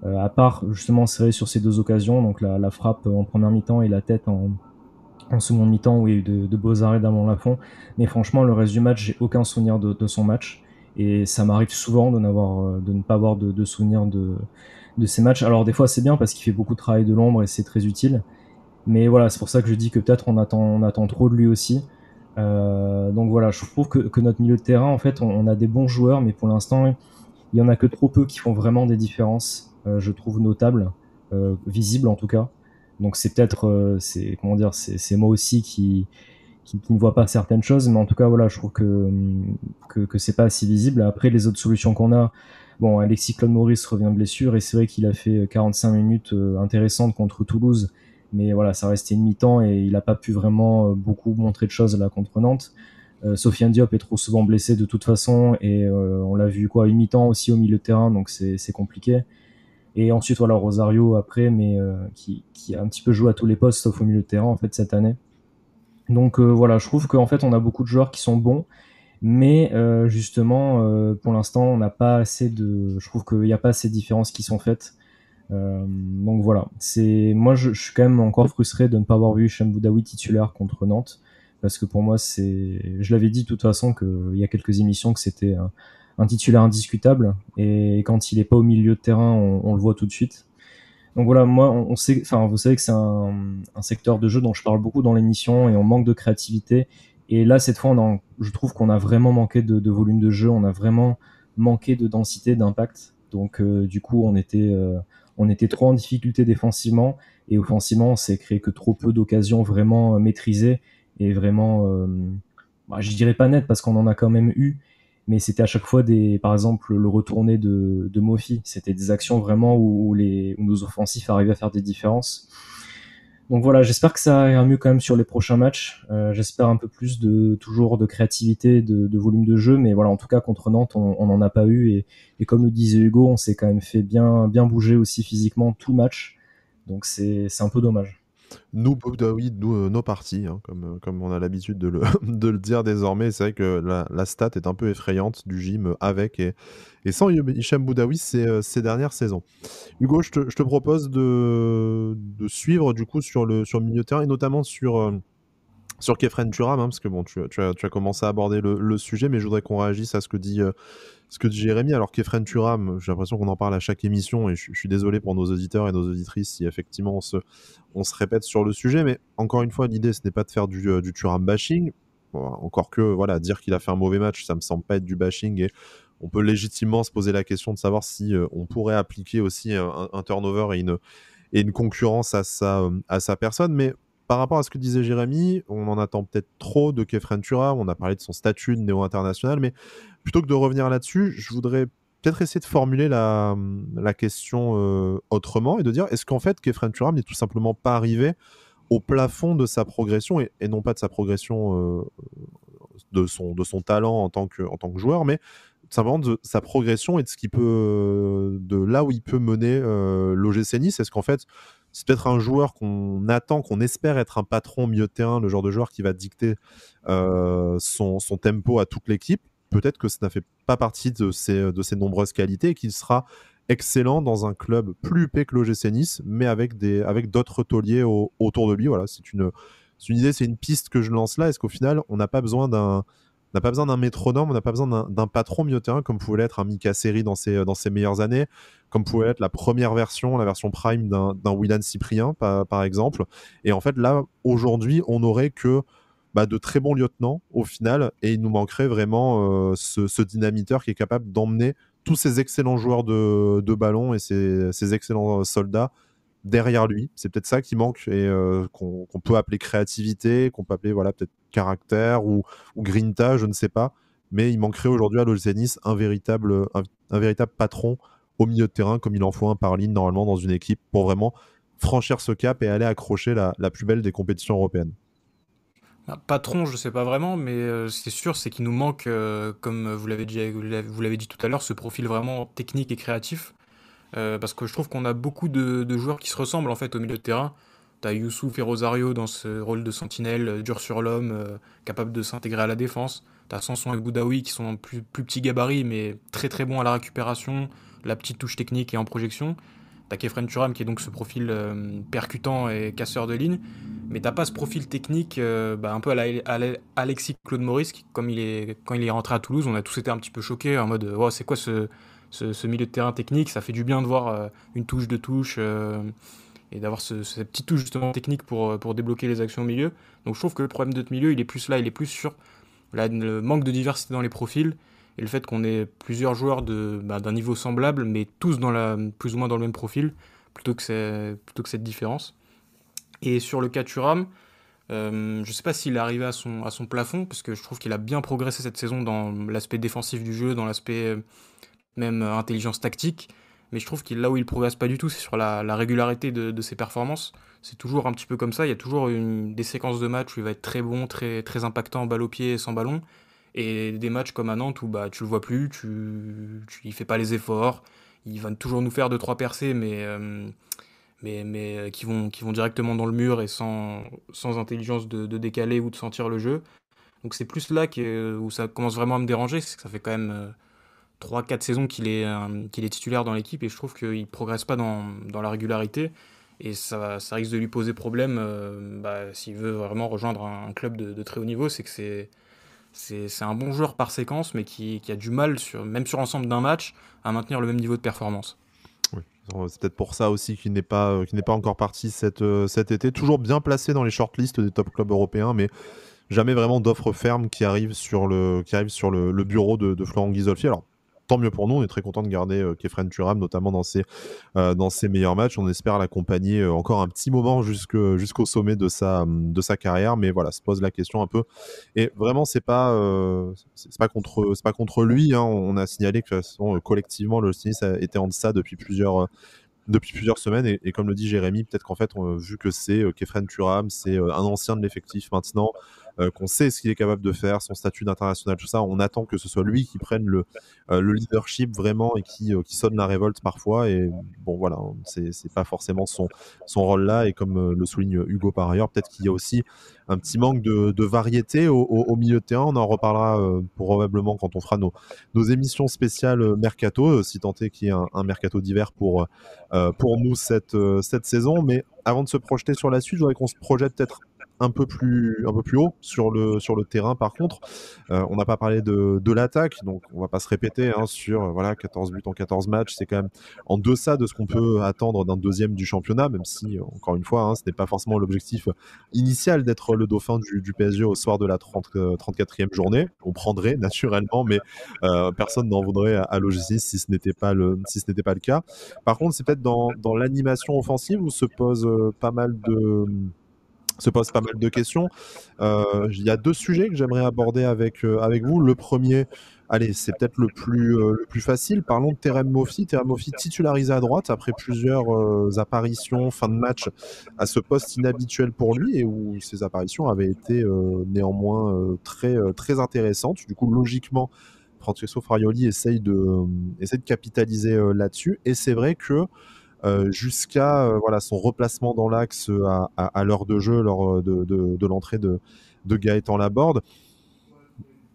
À part justement, c'est vrai, sur ces 2 occasions, donc la frappe en première mi-temps et la tête en seconde mi-temps où il y a eu de beaux arrêts d'Amon Lafont. Mais franchement, le reste du match, j'ai aucun souvenir de son match. Et ça m'arrive souvent de ne pas avoir de souvenir de ces matchs. Alors des fois c'est bien parce qu'il fait beaucoup de travail de l'ombre et c'est très utile. Mais voilà, c'est pour ça que je dis que peut-être on attend trop de lui aussi. Donc voilà, je trouve que notre milieu de terrain, en fait, on a des bons joueurs, mais pour l'instant, il y en a que trop peu qui font vraiment des différences, je trouve notables, visibles en tout cas. Donc c'est peut-être, c'est moi aussi qui ne vois pas certaines choses, mais en tout cas voilà, je trouve que c'est pas assez visible. Après les autres solutions qu'on a, bon, Alexis Claude Maurice revient de blessure et c'est vrai qu'il a fait 45 minutes intéressantes contre Toulouse. Mais voilà, ça restait une mi-temps et il n'a pas pu vraiment beaucoup montrer de choses là contre Nantes. Sofiane Diop est trop souvent blessé de toute façon et on l'a vu une mi-temps aussi au milieu de terrain, donc c'est compliqué. Et ensuite voilà Rosario après, mais qui a un petit peu joué à tous les postes sauf au milieu de terrain en fait cette année. Donc voilà, je trouve qu'en fait on a beaucoup de joueurs qui sont bons, Mais justement, pour l'instant, on n'a pas assez je trouve qu'il n'y a pas assez de différences qui sont faites. Donc voilà, moi je suis quand même encore frustré de ne pas avoir vu Hicham Boudaoui titulaire contre Nantes, parce que pour moi je l'avais dit de toute façon qu'il y a quelques émissions que c'était un titulaire indiscutable, et quand il est pas au milieu de terrain, on le voit tout de suite. Donc voilà, moi on sait, enfin vous savez que c'est un secteur de jeu dont je parle beaucoup dans l'émission, et on manque de créativité. Et là cette fois, je trouve qu'on a vraiment manqué de volume de jeu, on a vraiment manqué de densité, d'impact. Donc du coup on était trop en difficulté défensivement, et offensivement on s'est créé que trop peu d'occasions vraiment maîtrisées et vraiment, je dirais pas net parce qu'on en a quand même eu, mais c'était à chaque fois par exemple le retourné de Mofi, c'était des actions vraiment où nos offensifs arrivaient à faire des différences. Donc voilà, j'espère que ça ira mieux quand même sur les prochains matchs. J'espère un peu plus toujours de créativité, de volume de jeu, mais voilà, en tout cas contre Nantes, on n'en a pas eu, et comme le disait Hugo, on s'est quand même fait bien bouger aussi physiquement tout le match. Donc c'est un peu dommage. Nous, Boudaoui, nos parties, hein, comme on a l'habitude de le, de le dire désormais. C'est vrai que la stat est un peu effrayante du gym avec et sans Hicham Boudaoui ces dernières saisons. Hugo, je te propose de suivre du coup sur le milieu de terrain, et notamment sur Kefren Turam, hein, parce que bon, tu as commencé à aborder le sujet, mais je voudrais qu'on réagisse à ce que dit Jérémy. Alors Kefren Turam, j'ai l'impression qu'on en parle à chaque émission, et je suis désolé pour nos auditeurs et nos auditrices si effectivement on se répète sur le sujet, mais encore une fois, l'idée ce n'est pas de faire du Thuram bashing. Bon, encore que voilà, dire qu'il a fait un mauvais match, ça me semble pas être du bashing, et on peut légitimement se poser la question de savoir si on pourrait appliquer aussi un turnover et une concurrence à sa personne. Mais par rapport à ce que disait Jérémy, on en attend peut-être trop de Kefren Turam. On a parlé de son statut de néo-international, mais plutôt que de revenir là-dessus, je voudrais peut-être essayer de formuler la question autrement, et de dire, est-ce qu'en fait Kefren Turam n'est tout simplement pas arrivé au plafond de sa progression, et non pas de sa progression, de son talent en tant que joueur, mais simplement de sa progression et de là où il peut mener l'OGC Nice. Est-ce qu'en fait c'est peut-être un joueur qu'on attend, qu'on espère être un patron au milieu de terrain, le genre de joueur qui va dicter son tempo à toute l'équipe? Peut-être que ça n'a fait pas partie de ses nombreuses qualités, et qu'il sera excellent dans un club plus huppé que l'OGC Nice, mais avec d'autres tauliers autour de lui. Voilà, c'est une idée, c'est une piste que je lance là. Est-ce qu'au final, on n'a pas besoin d'un métronome, on n'a pas besoin d'un patron milieu de terrain, comme pouvait l'être un Mika Seri dans ses meilleures années, comme pouvait être la version prime d'un Willan Cyprien, par exemple. Et en fait, là, aujourd'hui, on n'aurait que de très bons lieutenants au final, et il nous manquerait vraiment ce dynamiteur qui est capable d'emmener tous ces excellents joueurs de ballon et ces excellents soldats derrière lui. C'est peut-être ça qui manque, et qu'on peut appeler créativité, qu'on peut appeler voilà, peut-être caractère ou grinta, je ne sais pas. Mais il manquerait aujourd'hui à l'OGC Nice un véritable patron au milieu de terrain, comme il en faut un par ligne normalement dans une équipe, pour vraiment franchir ce cap et aller accrocher la plus belle des compétitions européennes. Patron, je sais pas vraiment, mais c'est sûr, c'est qu'il nous manque, comme vous l'avez dit tout à l'heure, ce profil vraiment technique et créatif. Parce que je trouve qu'on a beaucoup de joueurs qui se ressemblent en fait au milieu de terrain. T'as Youssouf et Rosario dans ce rôle de sentinelle, dur sur l'homme, capable de s'intégrer à la défense. T'as Sanson et Boudaoui qui sont plus petits gabarits, mais très très bons à la récupération, la petite touche technique et en projection. T'as Kefren Turam qui est donc ce profil percutant et casseur de ligne, mais t'as pas ce profil technique un peu Alexis Claude Maurice, quand il est rentré à Toulouse, on a tous été un petit peu choqués en mode wow, c'est quoi ce milieu de terrain technique. Ça fait du bien de voir une touche de touche et d'avoir cette petite touche justement technique pour débloquer les actions au milieu. Donc je trouve que le problème de notre milieu, il est plus là, il est plus sur le manque de diversité dans les profils, et le fait qu'on ait plusieurs joueurs d'un niveau semblable, mais tous plus ou moins dans le même profil, plutôt que cette différence. Et sur le cas Thuram, je ne sais pas s'il est arrivé à son plafond, parce que je trouve qu'il a bien progressé cette saison dans l'aspect défensif du jeu, dans l'aspect même intelligence tactique. Mais je trouve que là où il progresse pas du tout, c'est sur la régularité de ses performances. C'est toujours un petit peu comme ça. Il y a toujours des séquences de matchs où il va être très bon, très, très impactant, balle au pied et sans ballon. Et des matchs comme à Nantes où tu le vois plus, il fait pas les efforts. Il va toujours nous faire 2-3 percées, mais qui vont directement dans le mur et sans intelligence de décaler ou de sentir le jeu. Donc c'est plus là où ça commence vraiment à me déranger, c'est que ça fait quand même 3-4 saisons qu'il est titulaire dans l'équipe et je trouve qu'il progresse pas dans la régularité et ça risque de lui poser problème s'il veut vraiment rejoindre un club de très haut niveau, c'est que c'est un bon joueur par séquence mais qui a du mal, même sur l'ensemble d'un match, à maintenir le même niveau de performance. Oui. C'est peut-être pour ça aussi qu'il n'est pas encore parti cet été. Toujours bien placé dans les shortlists des top clubs européens, mais jamais vraiment d'offres fermes qui arrivent sur le bureau de Florent Ghisolfi. Alors, tant mieux pour nous, on est très content de garder Khéphren Thuram, notamment dans ses meilleurs matchs. On espère l'accompagner encore un petit moment jusqu'au sommet de sa carrière, mais voilà, se pose la question un peu. Et vraiment, c'est pas contre lui, hein. On a signalé que de toute façon, collectivement, le tennis était en deçà depuis plusieurs semaines et comme le dit Jérémy, peut-être qu'en fait vu que c'est Khéphren Thuram, c'est un ancien de l'effectif maintenant, qu'on sait ce qu'il est capable de faire, son statut d'international, tout ça, on attend que ce soit lui qui prenne le leadership vraiment et qui sonne la révolte parfois et bon voilà, c'est pas forcément son rôle là et comme le souligne Hugo par ailleurs, peut-être qu'il y a aussi un petit manque de variété au milieu de terrain. On en reparlera probablement quand on fera nos émissions spéciales mercato, si tant est qu'il y ait un mercato d'hiver pour nous cette saison. Mais avant de se projeter sur la suite, je voudrais qu'on se projette peut-être un peu plus haut sur le terrain. Par contre, on n'a pas parlé de l'attaque, donc on va pas se répéter sur 14 buts en 14 matchs, c'est quand même en deçà de ce qu'on peut attendre d'un deuxième du championnat, même si encore une fois, ce n'est pas forcément l'objectif initial d'être le dauphin du PSG au soir de la 34e journée. On prendrait naturellement, mais personne n'en voudrait à l'OGC si ce n'était pas le cas. Par contre, c'est peut-être dans l'animation offensive où se pose pas mal de questions. Il y a deux sujets que j'aimerais aborder avec vous. Le premier, allez, c'est peut-être le plus facile. Parlons de Terem Moffi. Terem Moffi titularisé à droite après plusieurs apparitions fin de match à ce poste inhabituel pour lui et où ces apparitions avaient été néanmoins très intéressantes. Du coup, logiquement, Francesco Farioli essaye de capitaliser là-dessus. Et c'est vrai que jusqu'à son replacement dans l'axe à l'heure de jeu lors de l'entrée de Gaëtan Laborde,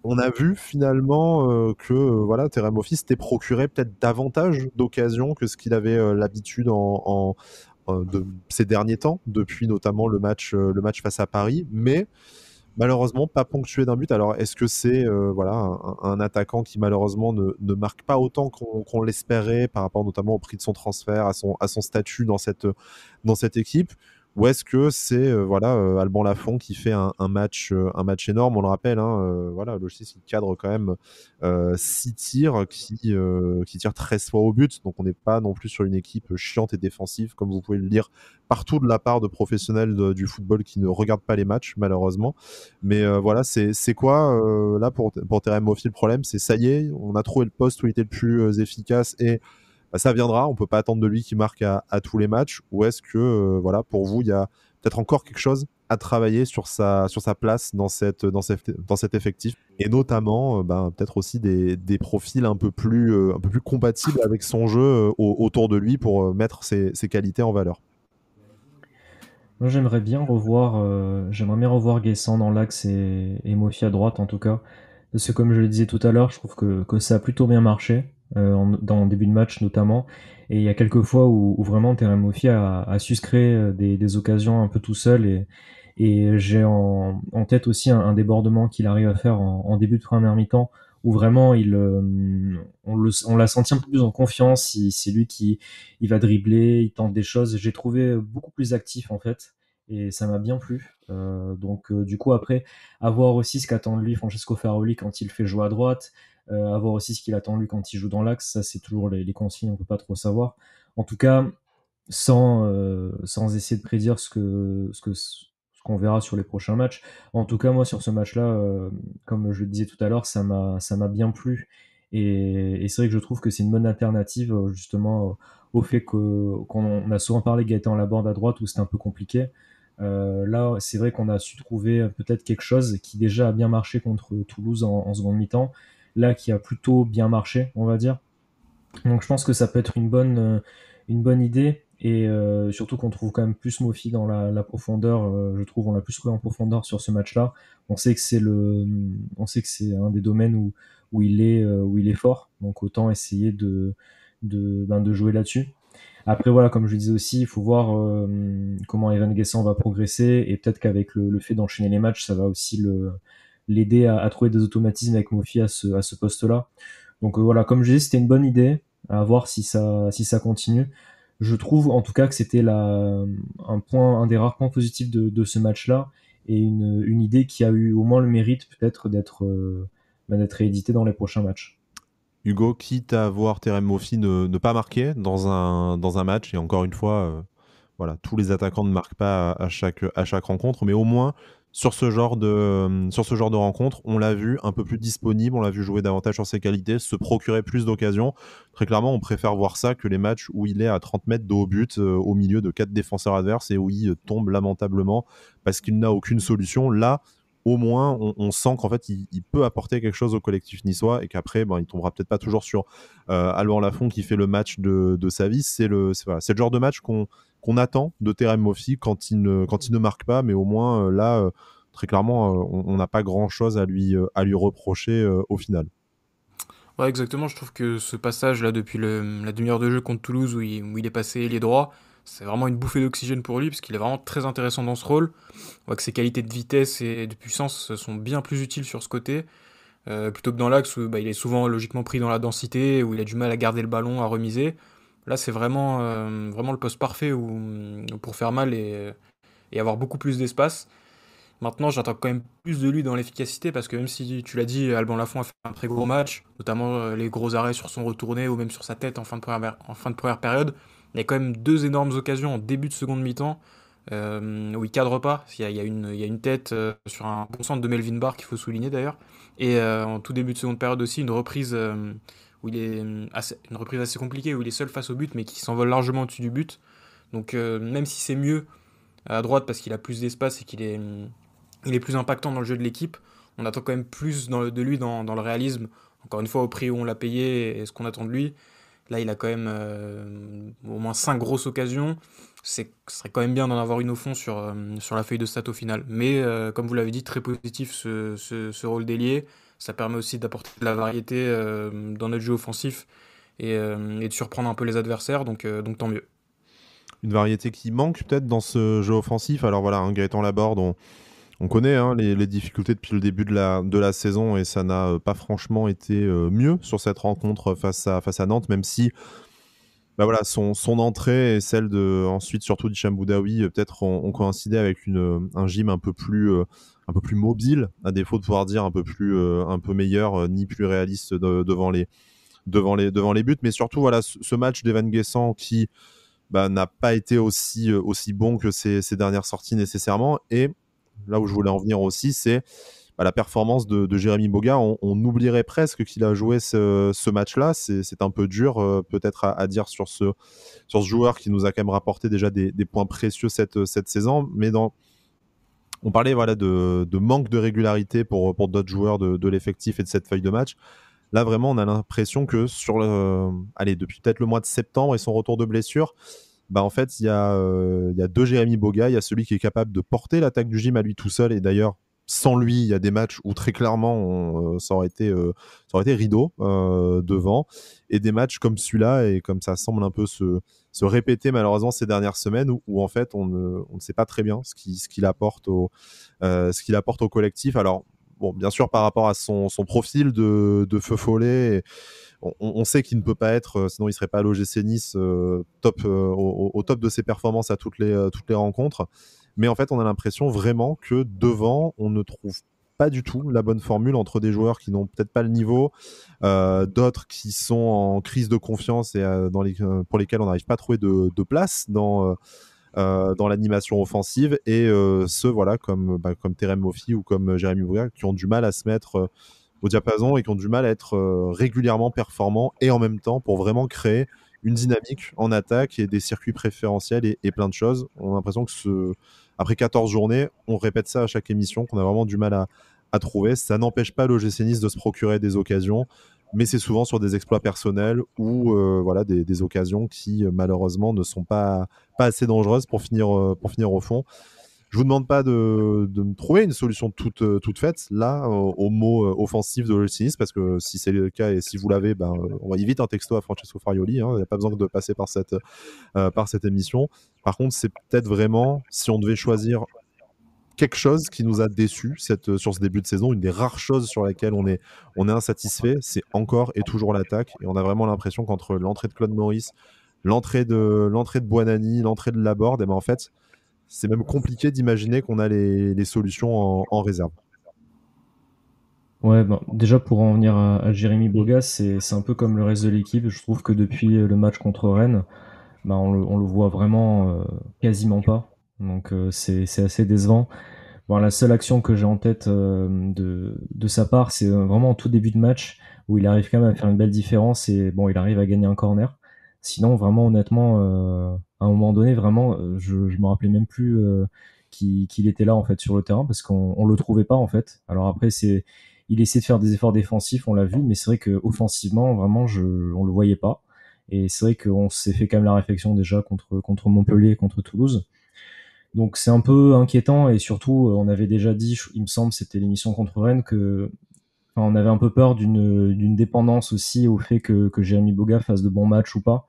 on a vu finalement que Terem Moffi s'était procuré peut-être davantage d'occasions que ce qu'il avait l'habitude de ces derniers temps, depuis notamment le match face à Paris, mais malheureusement pas ponctué d'un but. Alors est-ce que c'est un attaquant qui malheureusement ne marque pas autant qu'on l'espérait par rapport notamment au prix de son transfert, à son statut dans cette équipe, ou est-ce que c'est Alban Lafont qui fait un match énorme? On le rappelle, l'OGC il cadre quand même 6 tirs qui tirent 13 fois au but, donc on n'est pas non plus sur une équipe chiante et défensive comme vous pouvez le lire partout de la part de professionnels du football qui ne regardent pas les matchs malheureusement. Mais c'est quoi là pour Terem Moffi? Le problème c'est ça y est, on a trouvé le poste où il était le plus efficace et ça viendra, on peut pas attendre de lui qu'il marque à tous les matchs, ou est-ce que pour vous il y a peut-être encore quelque chose à travailler sur sa place dans cet effectif et notamment peut-être aussi des profils un peu plus compatibles avec son jeu autour de lui pour mettre ses qualités en valeur? Moi, j'aimerais bien revoir Guessant dans l'axe et Moffi à droite en tout cas. Parce que comme je le disais tout à l'heure, je trouve que ça a plutôt bien marché, dans le début de match notamment. Et il y a quelques fois où vraiment Terem Moffi a su se créer des occasions un peu tout seul. Et j'ai en tête aussi un débordement qu'il arrive à faire en début de première mi-temps, où vraiment on l'a senti un peu plus en confiance. C'est lui qui il va dribbler, il tente des choses. J'ai trouvé beaucoup plus actif en fait. Et ça m'a bien plu. Donc du coup après, à voir aussi ce qu'attend de lui Francesco Farioli quand il fait jouer à droite, à voir aussi ce qu'il attend de lui quand il joue dans l'axe, ça c'est toujours les consignes, on peut pas trop savoir. En tout cas, sans essayer de prédire ce qu'on verra sur les prochains matchs. En tout cas, moi sur ce match-là, comme je le disais tout à l'heure, ça m'a bien plu. Et c'est vrai que je trouve que c'est une bonne alternative justement au fait qu'on a souvent parlé de Gaëtan Laborde à droite où c'était un peu compliqué. Là, c'est vrai qu'on a su trouver peut-être quelque chose qui déjà a bien marché contre Toulouse en seconde mi-temps, là qui a plutôt bien marché, on va dire. Donc je pense que ça peut être une bonne idée. Et surtout qu'on trouve quand même plus Mofi dans la profondeur. Je trouve on l'a plus trouvé en profondeur sur ce match-là. On sait que c'est un des domaines où il est fort. Donc autant essayer de jouer là-dessus. Après voilà, comme je le disais aussi, il faut voir comment Evan Guessant va progresser et peut-être qu'avec le fait d'enchaîner les matchs, ça va aussi l'aider à trouver des automatismes avec Mofi à ce poste-là. Donc voilà, comme je disais, c'était une bonne idée. À voir si ça continue. Je trouve en tout cas que c'était un des rares points positifs de ce match-là et une idée qui a eu au moins le mérite peut-être d'être rééditée dans les prochains matchs. Hugo, quitte à voir Terem Moffi ne pas marquer dans un match, et encore une fois, voilà, tous les attaquants ne marquent pas à chaque rencontre, mais au moins sur ce genre de rencontre, on l'a vu un peu plus disponible, on l'a vu jouer davantage sur ses qualités, se procurer plus d'occasions. Très clairement, on préfère voir ça que les matchs où il est à 30 mètres de haut but, au milieu de 4 défenseurs adverses et où il tombe lamentablement parce qu'il n'a aucune solution. Là, au moins, on sent qu'en fait, il peut apporter quelque chose au collectif niçois et qu'après, il tombera peut-être pas toujours sur Alban Lafont qui fait le match de sa vie. C'est le genre de match qu'on attend de Terem Moffi quand il ne marque pas, mais au moins là, très clairement, on n'a pas grand-chose à lui reprocher au final. Ouais, exactement. Je trouve que ce passage là depuis la demi-heure de jeu contre Toulouse où il est passé ailier droit, c'est vraiment une bouffée d'oxygène pour lui parce qu'il est vraiment très intéressant dans ce rôle. On voit que ses qualités de vitesse et de puissance sont bien plus utiles sur ce côté plutôt que dans l'axe où il est souvent logiquement pris dans la densité, où il a du mal à garder le ballon, à remiser. Là, c'est vraiment le poste parfait pour faire mal et avoir beaucoup plus d'espace. Maintenant, j'attends quand même plus de lui dans l'efficacité parce que même si tu l'as dit, Alban Lafont a fait un très gros match, notamment les gros arrêts sur son retourné ou même sur sa tête en fin de première période, il y a quand même deux énormes occasions en début de seconde mi-temps où il cadre pas. Il y a une tête sur un bon centre de Melvin Barr qu'il faut souligner d'ailleurs. Et en tout début de seconde période aussi, une reprise où une reprise assez compliquée où il est seul face au but mais qui s'envole largement au-dessus du but. Donc même si c'est mieux à droite parce qu'il a plus d'espace et il est plus impactant dans le jeu de l'équipe. On attend quand même plus de lui dans le réalisme. Encore une fois, au prix où on l'a payé et ce qu'on attend de lui. Là, il a quand même au moins 5 grosses occasions. Ce serait quand même bien d'en avoir une au fond sur la feuille de stat au final. Mais comme vous l'avez dit, très positif ce rôle d'ailier. Ça permet aussi d'apporter de la variété dans notre jeu offensif et de surprendre un peu les adversaires. Donc tant mieux. Une variété qui manque peut-être dans ce jeu offensif. Alors voilà, Gaëtan Laborde, on connaît les difficultés depuis le début de la saison et ça n'a pas franchement été mieux sur cette rencontre face à Nantes, même si voilà, son entrée et celle de ensuite surtout d'Hicham Boudaoui peut-être ont coïncidé avec un gym un peu plus mobile, à défaut de pouvoir dire un peu meilleur, ni plus réaliste devant les buts. Mais surtout voilà, ce match d'Evan Guessant qui n'a pas été aussi bon que ses dernières sorties nécessairement. Et là où je voulais en venir aussi, c'est la performance de Jérémy Boga. On oublierait presque qu'il a joué ce match-là. C'est un peu dur peut-être à dire sur ce joueur qui nous a quand même rapporté déjà des points précieux cette saison. Mais on parlait de manque de régularité pour d'autres joueurs de l'effectif et de cette feuille de match. Là, vraiment, on a l'impression que depuis peut-être le mois de septembre et son retour de blessure, en fait, il y a deux Jérémy Boga. Il y a celui qui est capable de porter l'attaque du gym à lui tout seul. Et d'ailleurs, sans lui, il y a des matchs où très clairement, ça aurait été rideau devant. Et des matchs comme celui-là, et comme ça semble un peu se répéter malheureusement ces dernières semaines, où en fait, on ne sait pas très bien ce qu'il apporte au collectif. Alors, bon, bien sûr, par rapport à son profil de feu follet, on sait qu'il ne peut pas être, sinon il ne serait pas à l'OGC Nice top, au top de ses performances à toutes les rencontres. Mais en fait, on a l'impression vraiment que devant, on ne trouve pas du tout la bonne formule entre des joueurs qui n'ont peut-être pas le niveau, d'autres qui sont en crise de confiance et pour lesquels on n'arrive pas à trouver de place dans l'animation offensive, et ceux comme Terem Moffi ou comme Jérémy Boga qui ont du mal à se mettre au diapason et qui ont du mal à être régulièrement performants et en même temps pour vraiment créer une dynamique en attaque et des circuits préférentiels et plein de choses. On a l'impression que après 14 journées, on répète ça à chaque émission, qu'on a vraiment du mal à trouver. Ça n'empêche pas l'OGC Nice de se procurer des occasions. mais c'est souvent sur des exploits personnels ou voilà, des occasions qui malheureusement ne sont pas assez dangereuses pour finir au fond. Je vous demande pas de me trouver une solution toute faite là au mot offensif de Sinis, parce que si c'est le cas et si vous l'avez, ben, envoyez vite un texto à Francesco Farioli. Il n'y a pas besoin de passer par cette émission. Par contre, c'est peut-être vraiment, si on devait choisir quelque chose qui nous a déçus sur ce début de saison, une des rares choses sur laquelle on est insatisfait, c'est encore et toujours l'attaque. Et on a vraiment l'impression qu'entre l'entrée de Claude Maurice, l'entrée de Buonanni, l'entrée de Laborde, et ben en fait, c'est même compliqué d'imaginer qu'on a les solutions en réserve. Ouais, ben, déjà pour en venir à Jérémy Boga, c'est un peu comme le reste de l'équipe. Je trouve que depuis le match contre Rennes, ben, on le voit vraiment quasiment pas. Donc c'est assez décevant. Bon, la seule action que j'ai en tête de sa part, c'est vraiment en tout début de match où il arrive quand même à faire une belle différence et bon, il arrive à gagner un corner. Sinon, vraiment, honnêtement, à un moment donné, vraiment, je me rappelais même plus qu'il était là en fait sur le terrain parce qu'on le trouvait pas en fait. Alors après, il essaie de faire des efforts défensifs, on l'a vu, mais c'est vrai que offensivement, vraiment, on le voyait pas. Et c'est vrai qu'on s'est fait quand même la réflexion déjà contre Montpellier et contre Toulouse. Donc c'est un peu inquiétant et surtout on avait déjà dit, il me semble, c'était l'émission contre Rennes, que enfin, on avait un peu peur d'une dépendance aussi au fait que Jérémy Boga fasse de bons matchs ou pas.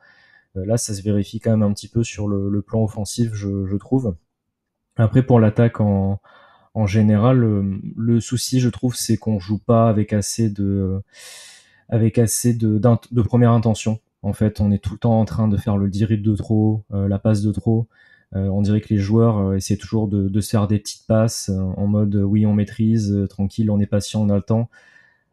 Là ça se vérifie quand même un petit peu sur le plan offensif, je trouve. Après pour l'attaque en général, le souci je trouve c'est qu'on joue pas avec assez de première intention. En fait, on est tout le temps en train de faire le dribble de trop, la passe de trop. On dirait que les joueurs essaient toujours de se faire des petites passes en mode oui, on maîtrise, tranquille, on est patient, on a le temps.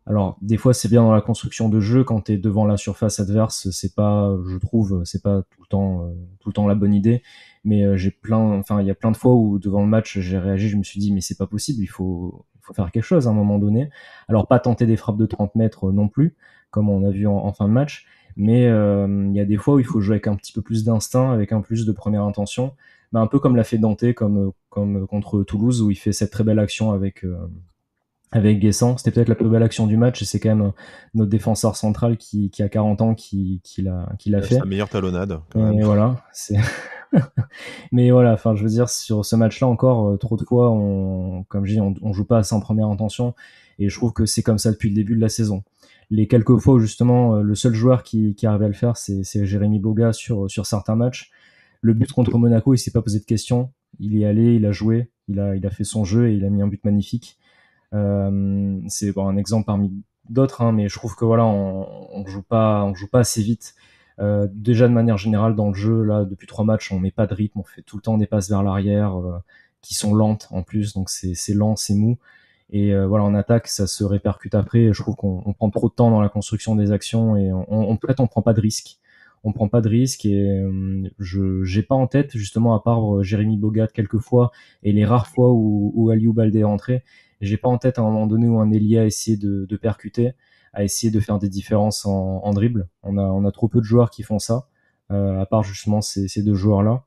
Alors, des fois, c'est bien dans la construction de jeu quand tu es devant la surface adverse, c'est pas, je trouve, c'est pas tout le temps la bonne idée. Mais il y a plein de fois où devant le match, j'ai réagi, je me suis dit, mais c'est pas possible, il faut faire quelque chose à un moment donné. Alors, pas tenter des frappes de 30 mètres non plus, comme on a vu en fin de match, mais il y a des fois où il faut jouer avec un petit peu plus d'instinct, avec un plus de première intention. Un peu comme l'a fait Dante, comme contre Toulouse, où il fait cette très belle action avec Guessant. C'était peut-être la plus belle action du match et c'est quand même notre défenseur central qui a 40 ans qui l'a fait. Sa meilleure talonnade. Et voilà, mais voilà, enfin je veux dire sur ce match-là encore trop de fois comme je dis on joue pas assez en première intention et je trouve que c'est comme ça depuis le début de la saison. Les quelques fois où justement le seul joueur qui arrive à le faire c'est Jérémy Boga sur certains matchs. Le but contre Monaco, il s'est pas posé de questions. Il y est allé, il a joué, il a fait son jeu et il a mis un but magnifique. C'est un exemple parmi d'autres, hein, mais je trouve que voilà, on joue pas assez vite. Déjà de manière générale dans le jeu, là, depuis 3 matchs, on met pas de rythme, on fait tout le temps des passes vers l'arrière qui sont lentes en plus, donc c'est lent, c'est mou. Et voilà, en attaque, ça se répercute après. Je trouve qu'on prend trop de temps dans la construction des actions et peut-être on prend pas de risques. On prend pas de risques et je j'ai pas en tête justement à part Jérémy Bogat quelques fois et les rares fois où Aliou Baldé est rentré, j'ai pas en tête à un moment donné où un ailier a essayé de percuter, a essayé de faire des différences en dribble. On a trop peu de joueurs qui font ça, à part justement ces deux joueurs-là.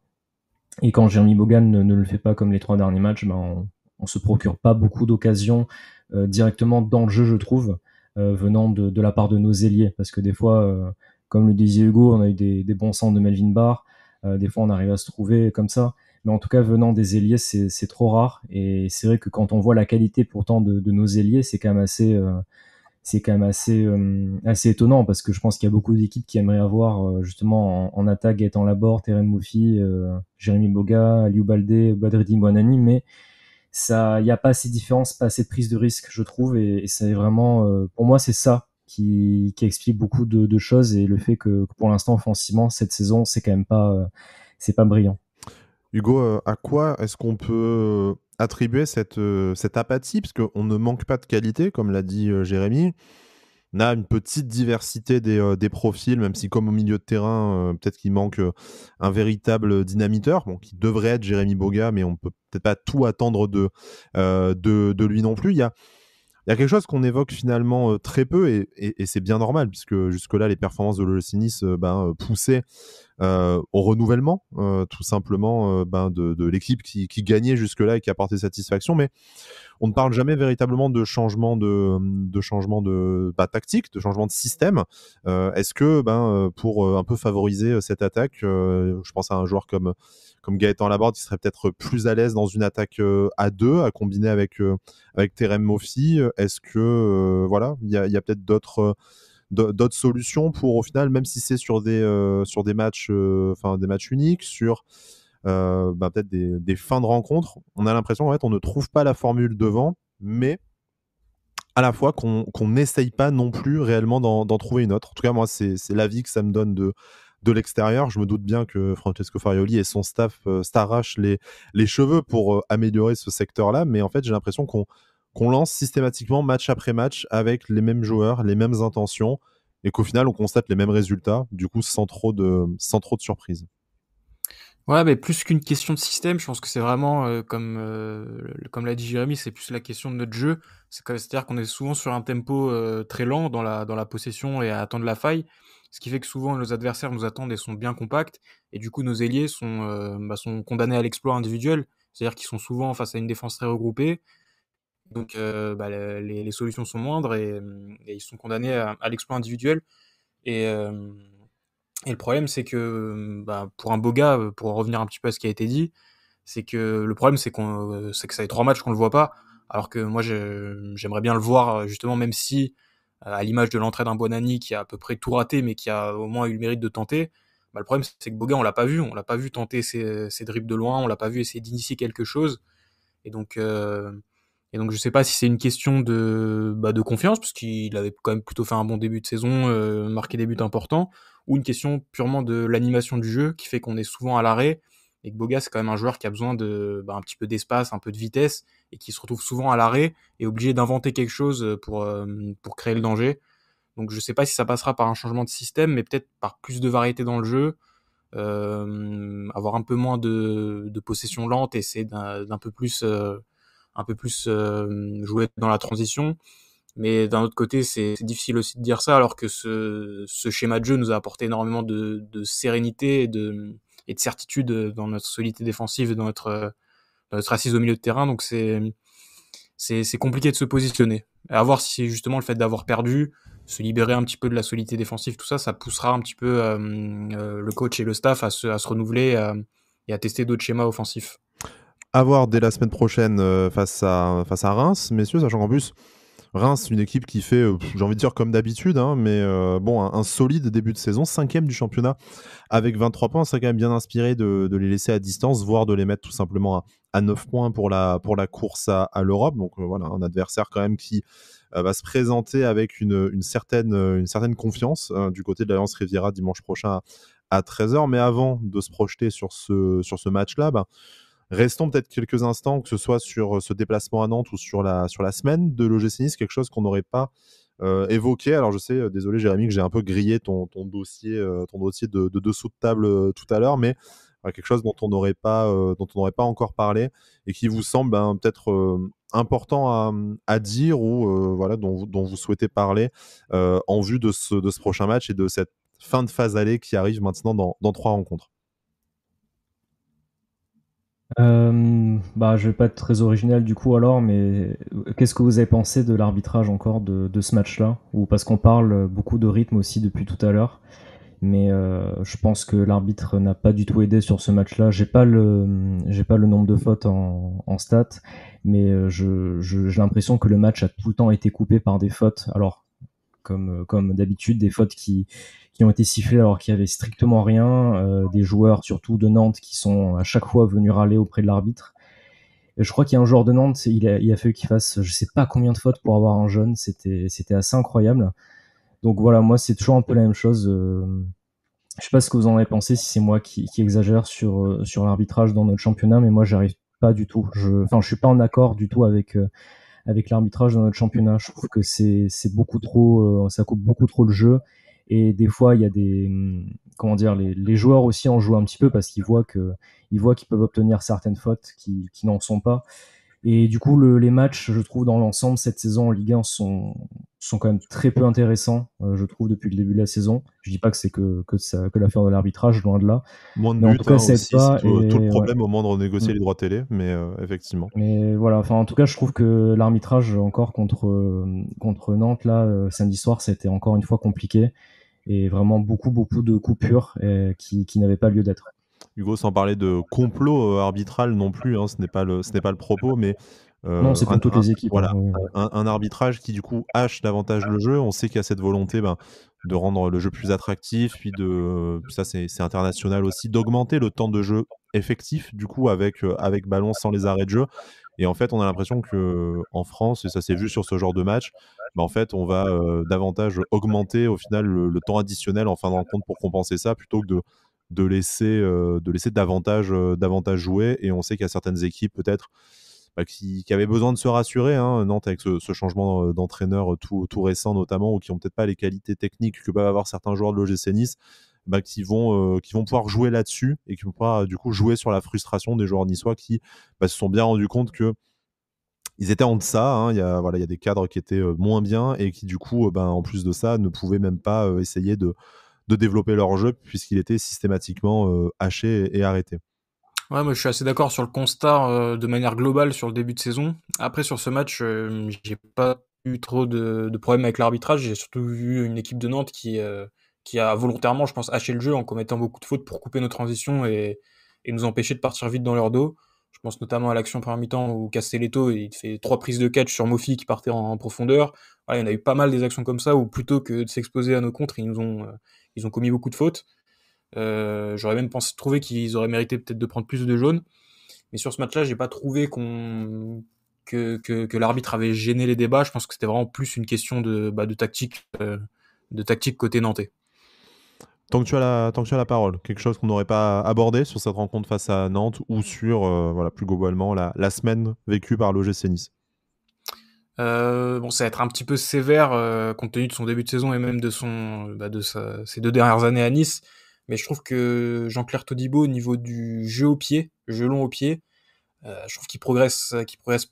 Et quand Jérémy Bogan ne le fait pas comme les 3 derniers matchs, on se procure pas beaucoup d'occasions directement dans le jeu, je trouve, venant de la part de nos ailiers. Parce que des fois, comme le disait Hugo, on a eu des bons centres de Melvin Barr. Des fois, on arrive à se trouver comme ça. Mais en tout cas, venant des ailiers, c'est trop rare. Et c'est vrai que quand on voit la qualité pourtant de nos ailiers, c'est quand même assez étonnant parce que je pense qu'il y a beaucoup d'équipes qui aimeraient avoir justement en attaque Gaëtan Laborde, Terem Moufi, Jérémy Boga, Aliou Baldé, Badreddine Bouanani, mais il n'y a pas assez de différence, pas assez de prise de risque, je trouve, et c'est vraiment, pour moi, c'est ça qui explique beaucoup de choses et le fait que pour l'instant, offensivement, cette saison, c'est pas brillant. Hugo, à quoi est-ce qu'on peut attribuer cette apathie? Parce qu'on ne manque pas de qualité, comme l'a dit Jérémy. On a une petite diversité des profils, même si comme au milieu de terrain, peut-être qu'il manque un véritable dynamiteur, qui devrait être Jérémy Boga, mais on ne peut peut-être pas tout attendre de lui non plus. Il y a quelque chose qu'on évoque finalement très peu, et c'est bien normal, puisque jusque-là, les performances de l'OGC Nice poussaient au renouvellement, tout simplement, de l'équipe qui gagnait jusque-là et qui apportait satisfaction. Mais on ne parle jamais véritablement de changement tactique, de changement de système. Est-ce que pour un peu favoriser cette attaque, je pense à un joueur comme Gaëtan Laborde qui serait peut-être plus à l'aise dans une attaque à deux, à combiner avec Terem Moffi. Est-ce que voilà, il y a peut-être d'autres solutions pour, au final, même si c'est sur des matchs uniques, sur peut-être des fins de rencontre, on a l'impression en fait on ne trouve pas la formule devant, mais à la fois qu'on n'essaye pas non plus réellement d'en trouver une autre. En tout cas, moi, c'est l'avis que ça me donne de l'extérieur. Je me doute bien que Francesco Farioli et son staff s'arrachent les cheveux pour améliorer ce secteur-là, mais en fait, j'ai l'impression qu'on lance systématiquement match après match avec les mêmes joueurs, les mêmes intentions, et qu'au final, on constate les mêmes résultats, du coup, sans trop de surprises. Ouais, mais plus qu'une question de système, je pense que c'est vraiment, comme l'a dit Jérémy, c'est plus la question de notre jeu. C'est-à-dire qu'on est souvent sur un tempo très lent dans la possession et à attendre la faille, ce qui fait que souvent nos adversaires nous attendent et sont bien compacts, et du coup nos ailiers sont condamnés à l'exploit individuel, c'est-à-dire qu'ils sont souvent face à une défense très regroupée, donc les solutions sont moindres et ils sont condamnés à l'exploit individuel. Et, euh, et le problème, c'est que pour un Boga, pour en revenir un petit peu à ce qui a été dit, c'est que le problème, c'est que ça fait 3 matchs qu'on le voit pas, alors que moi, j'aimerais bien le voir, justement, même si, à l'image de l'entrée d'un Bonani qui a à peu près tout raté, mais qui a au moins eu le mérite de tenter, le problème, c'est que Boga, on l'a pas vu tenter ses dribbles de loin, on l'a pas vu essayer d'initier quelque chose, et donc, je sais pas si c'est une question de confiance, parce qu'il avait quand même plutôt fait un bon début de saison, marqué des buts importants, ou une question purement de l'animation du jeu, qui fait qu'on est souvent à l'arrêt, et que Boga, c'est quand même un joueur qui a besoin un petit peu d'espace, un peu de vitesse, et qui se retrouve souvent à l'arrêt, et obligé d'inventer quelque chose pour créer le danger. Donc je sais pas si ça passera par un changement de système, mais peut-être par plus de variété dans le jeu, avoir un peu moins de possession lente, et essayer d'un peu plus jouer dans la transition. Mais d'un autre côté, c'est difficile aussi de dire ça, alors que ce schéma de jeu nous a apporté énormément de sérénité et de certitude dans notre solidité défensive et dans notre assise au milieu de terrain. Donc c'est compliqué de se positionner. À voir si justement le fait d'avoir perdu, se libérer un petit peu de la solidité défensive, tout ça, ça poussera un petit peu le coach et le staff à se renouveler et à tester d'autres schémas offensifs. À voir dès la semaine prochaine face à Reims, messieurs, sachant qu'en plus, Reims, une équipe qui fait, j'ai envie de dire comme d'habitude, hein, mais un solide début de saison, 5e du championnat avec 23 points. Ça a quand même bien inspiré de les laisser à distance, voire de les mettre tout simplement à 9 points pour la course à l'Europe. Donc voilà, un adversaire quand même qui va se présenter avec une certaine confiance du côté de l'Alliance Riviera dimanche prochain à 13h. Mais avant de se projeter sur ce match-là, restons peut-être quelques instants, que ce soit sur ce déplacement à Nantes ou sur la semaine de l'OGC Nice, quelque chose qu'on n'aurait pas évoqué. Alors je sais, désolé Jérémy, que j'ai un peu grillé ton dossier de dessous de table tout à l'heure, mais quelque chose dont on n'aurait pas encore parlé et qui vous semble peut-être important à dire ou voilà, dont vous souhaitez parler en vue de ce prochain match et de cette fin de phase aller qui arrive maintenant dans 3 rencontres. Je vais pas être très original du coup alors, mais qu'est-ce que vous avez pensé de l'arbitrage encore de ce match-là? Ou parce qu'on parle beaucoup de rythme aussi depuis tout à l'heure, mais je pense que l'arbitre n'a pas du tout aidé sur ce match-là. J'ai pas le nombre de fautes en stats, mais j'ai l'impression que le match a tout le temps été coupé par des fautes. Alors comme d'habitude, des fautes qui ont été sifflées alors qu'il y avait strictement rien, des joueurs surtout de Nantes qui sont à chaque fois venus râler auprès de l'arbitre. Et je crois qu'il y a un joueur de Nantes, il a fallu qu'il fasse je sais pas combien de fautes pour avoir un jaune, c'était assez incroyable. Donc voilà, moi c'est toujours un peu la même chose. Je sais pas ce que vous en avez pensé, si c'est moi qui exagère sur l'arbitrage dans notre championnat, mais moi j'arrive pas du tout. Je suis pas en accord du tout avec l'arbitrage dans notre championnat. Je trouve que c'est beaucoup trop, ça coupe beaucoup trop le jeu. Et des fois, il y a comment dire, les joueurs aussi en jouent un petit peu parce qu'ils voient qu'ils peuvent obtenir certaines fautes qui n'en sont pas. Et du coup, les matchs, je trouve, dans l'ensemble, cette saison en Ligue 1 sont quand même très peu intéressants, je trouve, depuis le début de la saison. Je dis pas que c'est que l'affaire de l'arbitrage, loin de là. Moins de Mais en buts tout cas, ça aide aussi, c'est pas tout le et ouais. problème au moment de renégocier Mm. les droits télé, mais effectivement. Mais voilà, enfin en tout cas, je trouve que l'arbitrage encore contre Nantes là samedi soir, c'était encore une fois compliqué et vraiment beaucoup de coupures qui n'avaient pas lieu d'être. Hugo, sans parler de complot arbitral non plus, hein, ce n'est pas le propos, mais Non, c'est pour toutes les équipes. voilà, Hein, oui. un arbitrage qui du coup hache davantage le jeu. On sait qu'il y a cette volonté de rendre le jeu plus attractif, puis ça c'est international aussi, d'augmenter le temps de jeu effectif du coup avec ballon sans les arrêts de jeu. Et en fait, on a l'impression que en France, et ça s'est vu sur ce genre de match, en fait, on va davantage augmenter au final le temps additionnel en fin de rencontre pour compenser ça, plutôt que de laisser davantage jouer. Et on sait qu'il y a certaines équipes peut-être qui avaient besoin de se rassurer, hein, Nantes avec ce changement d'entraîneur tout récent notamment, ou qui n'ont peut-être pas les qualités techniques que peuvent avoir certains joueurs de l'OGC Nice, qui vont pouvoir jouer là-dessus et qui vont pouvoir du coup jouer sur la frustration des joueurs niçois qui se sont bien rendus compte que ils étaient en deçà, hein. Il y a des cadres qui étaient moins bien et qui du coup, en plus de ça, ne pouvaient même pas essayer de développer leur jeu puisqu'il était systématiquement haché et arrêté. Ouais, moi je suis assez d'accord sur le constat de manière globale sur le début de saison. Après, sur ce match, j'ai pas eu trop de problèmes avec l'arbitrage. J'ai surtout vu une équipe de Nantes qui a volontairement, je pense, haché le jeu en commettant beaucoup de fautes pour couper nos transitions et nous empêcher de partir vite dans leur dos. Je pense notamment à l'action première mi-temps où Castelletto il fait 3 prises de catch sur Mofi qui partait en profondeur. Voilà, il y en a eu pas mal des actions comme ça où plutôt que de s'exposer à nos contres, ils ont commis beaucoup de fautes. J'aurais même trouvé qu'ils auraient mérité peut-être de prendre plus de jaunes. Mais sur ce match-là, j'ai pas trouvé que l'arbitre avait gêné les débats. Je pense que c'était vraiment plus une question de tactique côté nantais. Tant que tu as la parole, quelque chose qu'on n'aurait pas abordé sur cette rencontre face à Nantes ou sur plus globalement la semaine vécue par l'OGC Nice. Bon, ça va être un petit peu sévère compte tenu de son début de saison et même de ses 2 dernières années à Nice. Mais je trouve que Jean-Claire Todibo, au niveau du jeu au pied, jeu long au pied, je trouve qu'il progresse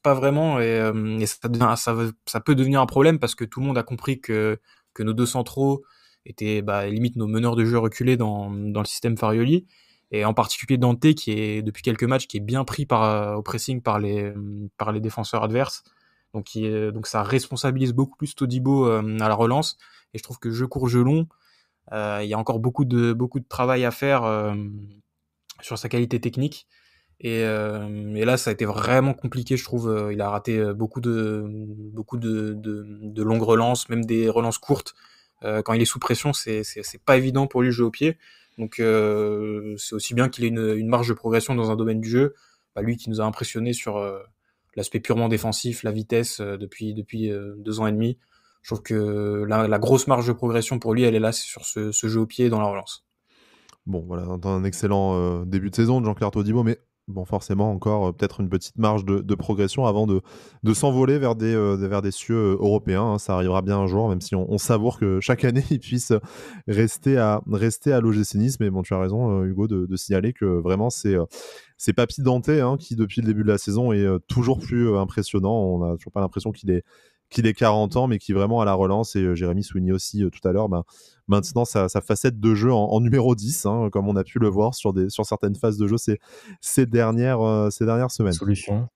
pas vraiment et ça peut devenir un problème parce que tout le monde a compris que nos 2 centraux étaient limite nos meneurs de jeu reculés dans le système Farioli, et en particulier Dante qui est depuis quelques matchs qui est bien pris au pressing par les défenseurs adverses. Donc ça responsabilise beaucoup plus Todibo à la relance, et je trouve que jeu court jeu long, il y a encore beaucoup de travail à faire sur sa qualité technique. Et là, ça a été vraiment compliqué, je trouve. Il a raté beaucoup de longues relances, même des relances courtes. Quand il est sous pression, c'est pas évident pour lui de jouer au pied. Donc c'est aussi bien qu'il ait une marge de progression dans un domaine du jeu. Lui qui nous a impressionné sur l'aspect purement défensif, la vitesse depuis 2 ans et demi. Je trouve que la grosse marge de progression pour lui, elle est là, c'est sur ce jeu au pied dans la relance. Bon, voilà, un excellent début de saison de Jean-Claire Todibo, mais bon, forcément, encore peut-être une petite marge de progression avant de s'envoler vers des cieux européens, hein. Ça arrivera bien un jour, même si on savoure que chaque année, il puisse rester à l'OGC Nice. Mais bon, tu as raison, Hugo, de signaler que vraiment, c'est Papy Dante, hein, qui, depuis le début de la saison, est toujours plus impressionnant. On n'a toujours pas l'impression qu'il est 40 ans, mais qui vraiment à la relance, et Jérémy soulignait aussi tout à l'heure, maintenant sa facette de jeu en numéro 10, hein, comme on a pu le voir sur certaines phases de jeu ces dernières semaines. Solution,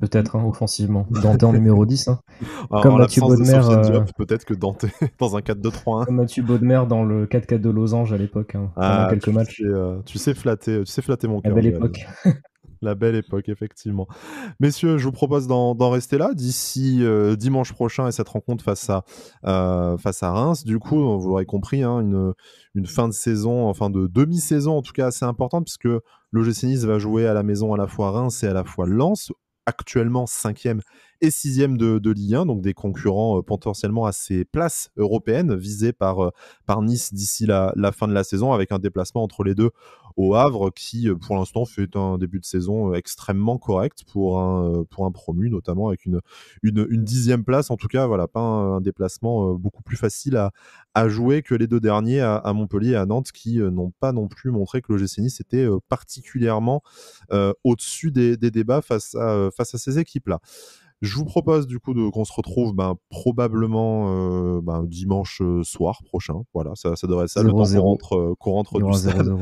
peut-être, hein, offensivement. Dante en numéro 10. Hein. Comme En Mathieu l'absence de Bodmer, Sofiane Diop, peut-être que Dante dans un 4-2-3-1. comme Mathieu Bodmer dans le 4-4 de Losange à l'époque, hein, pendant quelques matchs. Tu sais flatter mon La cœur. belle époque. La belle époque, effectivement. Messieurs, je vous propose d'en rester là d'ici dimanche prochain et cette rencontre face à Reims. Du coup, vous l'aurez compris, hein, une fin de saison, enfin de demi-saison en tout cas assez importante, puisque l'OGC Nice va jouer à la maison à la fois Reims et à la fois Lens, actuellement 5e et 6e de Ligue 1, donc des concurrents potentiellement à ces places européennes visées par Nice d'ici la fin de la saison, avec un déplacement entre les deux au Havre, qui pour l'instant fait un début de saison extrêmement correct pour un promu, notamment avec une 10e place. En tout cas, voilà, pas un déplacement beaucoup plus facile à jouer que les 2 derniers à Montpellier et à Nantes, qui n'ont pas non plus montré que l'OGC Nice était particulièrement au-dessus des débats face à ces équipes-là. Je vous propose du coup qu'on se retrouve probablement dimanche soir prochain. Voilà, ça devrait être ça, le temps 0-0. qu'on rentre Il y du aura stade. 0-0.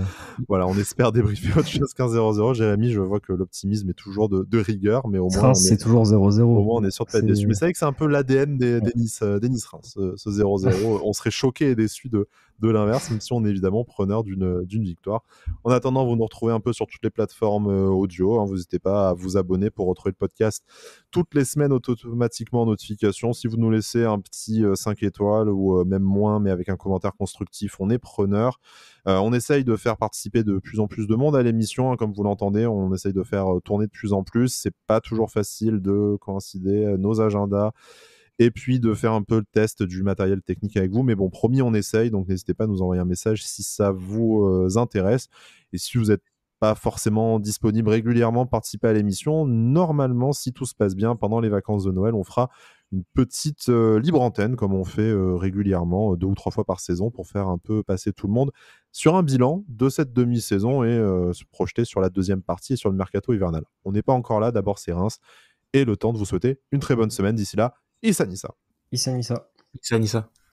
Voilà, on espère débriefer autre chose qu'un 0-0. Jérémy, je vois que l'optimisme est toujours de rigueur, mais au moins Reims, c'est toujours 0-0. on est sûr de pas être déçu. Mais c'est vrai que c'est un peu l'ADN des Nice-Reims, ce 0-0. On serait choqués et déçus de l'inverse, même si on est évidemment preneur d'une victoire. En attendant, vous nous retrouvez un peu sur toutes les plateformes audio. Vous n'hésitez pas à vous abonner pour retrouver le podcast toutes les semaines automatiquement en notification. Si vous nous laissez un petit 5 étoiles ou même moins, mais avec un commentaire constructif, on est preneur. On essaye de faire participer de plus en plus de monde à l'émission, comme vous l'entendez. On essaye de faire tourner de plus en plus. C'est pas toujours facile de coïncider nos agendas et puis de faire un peu le test du matériel technique avec vous. Mais bon, promis, on essaye. Donc n'hésitez pas à nous envoyer un message si ça vous intéresse. Et si vous n'êtes pas forcément disponible régulièrement, participer à l'émission. Normalement, si tout se passe bien, pendant les vacances de Noël, on fera une petite libre antenne, comme on fait régulièrement, 2 ou 3 fois par saison, pour faire un peu passer tout le monde sur un bilan de cette demi-saison et se projeter sur la deuxième partie et sur le mercato hivernal. On n'est pas encore là, d'abord c'est Reims, et le temps de vous souhaiter une très bonne semaine. D'ici là, Issa Nissa. Issa Nissa. Issa Nissa.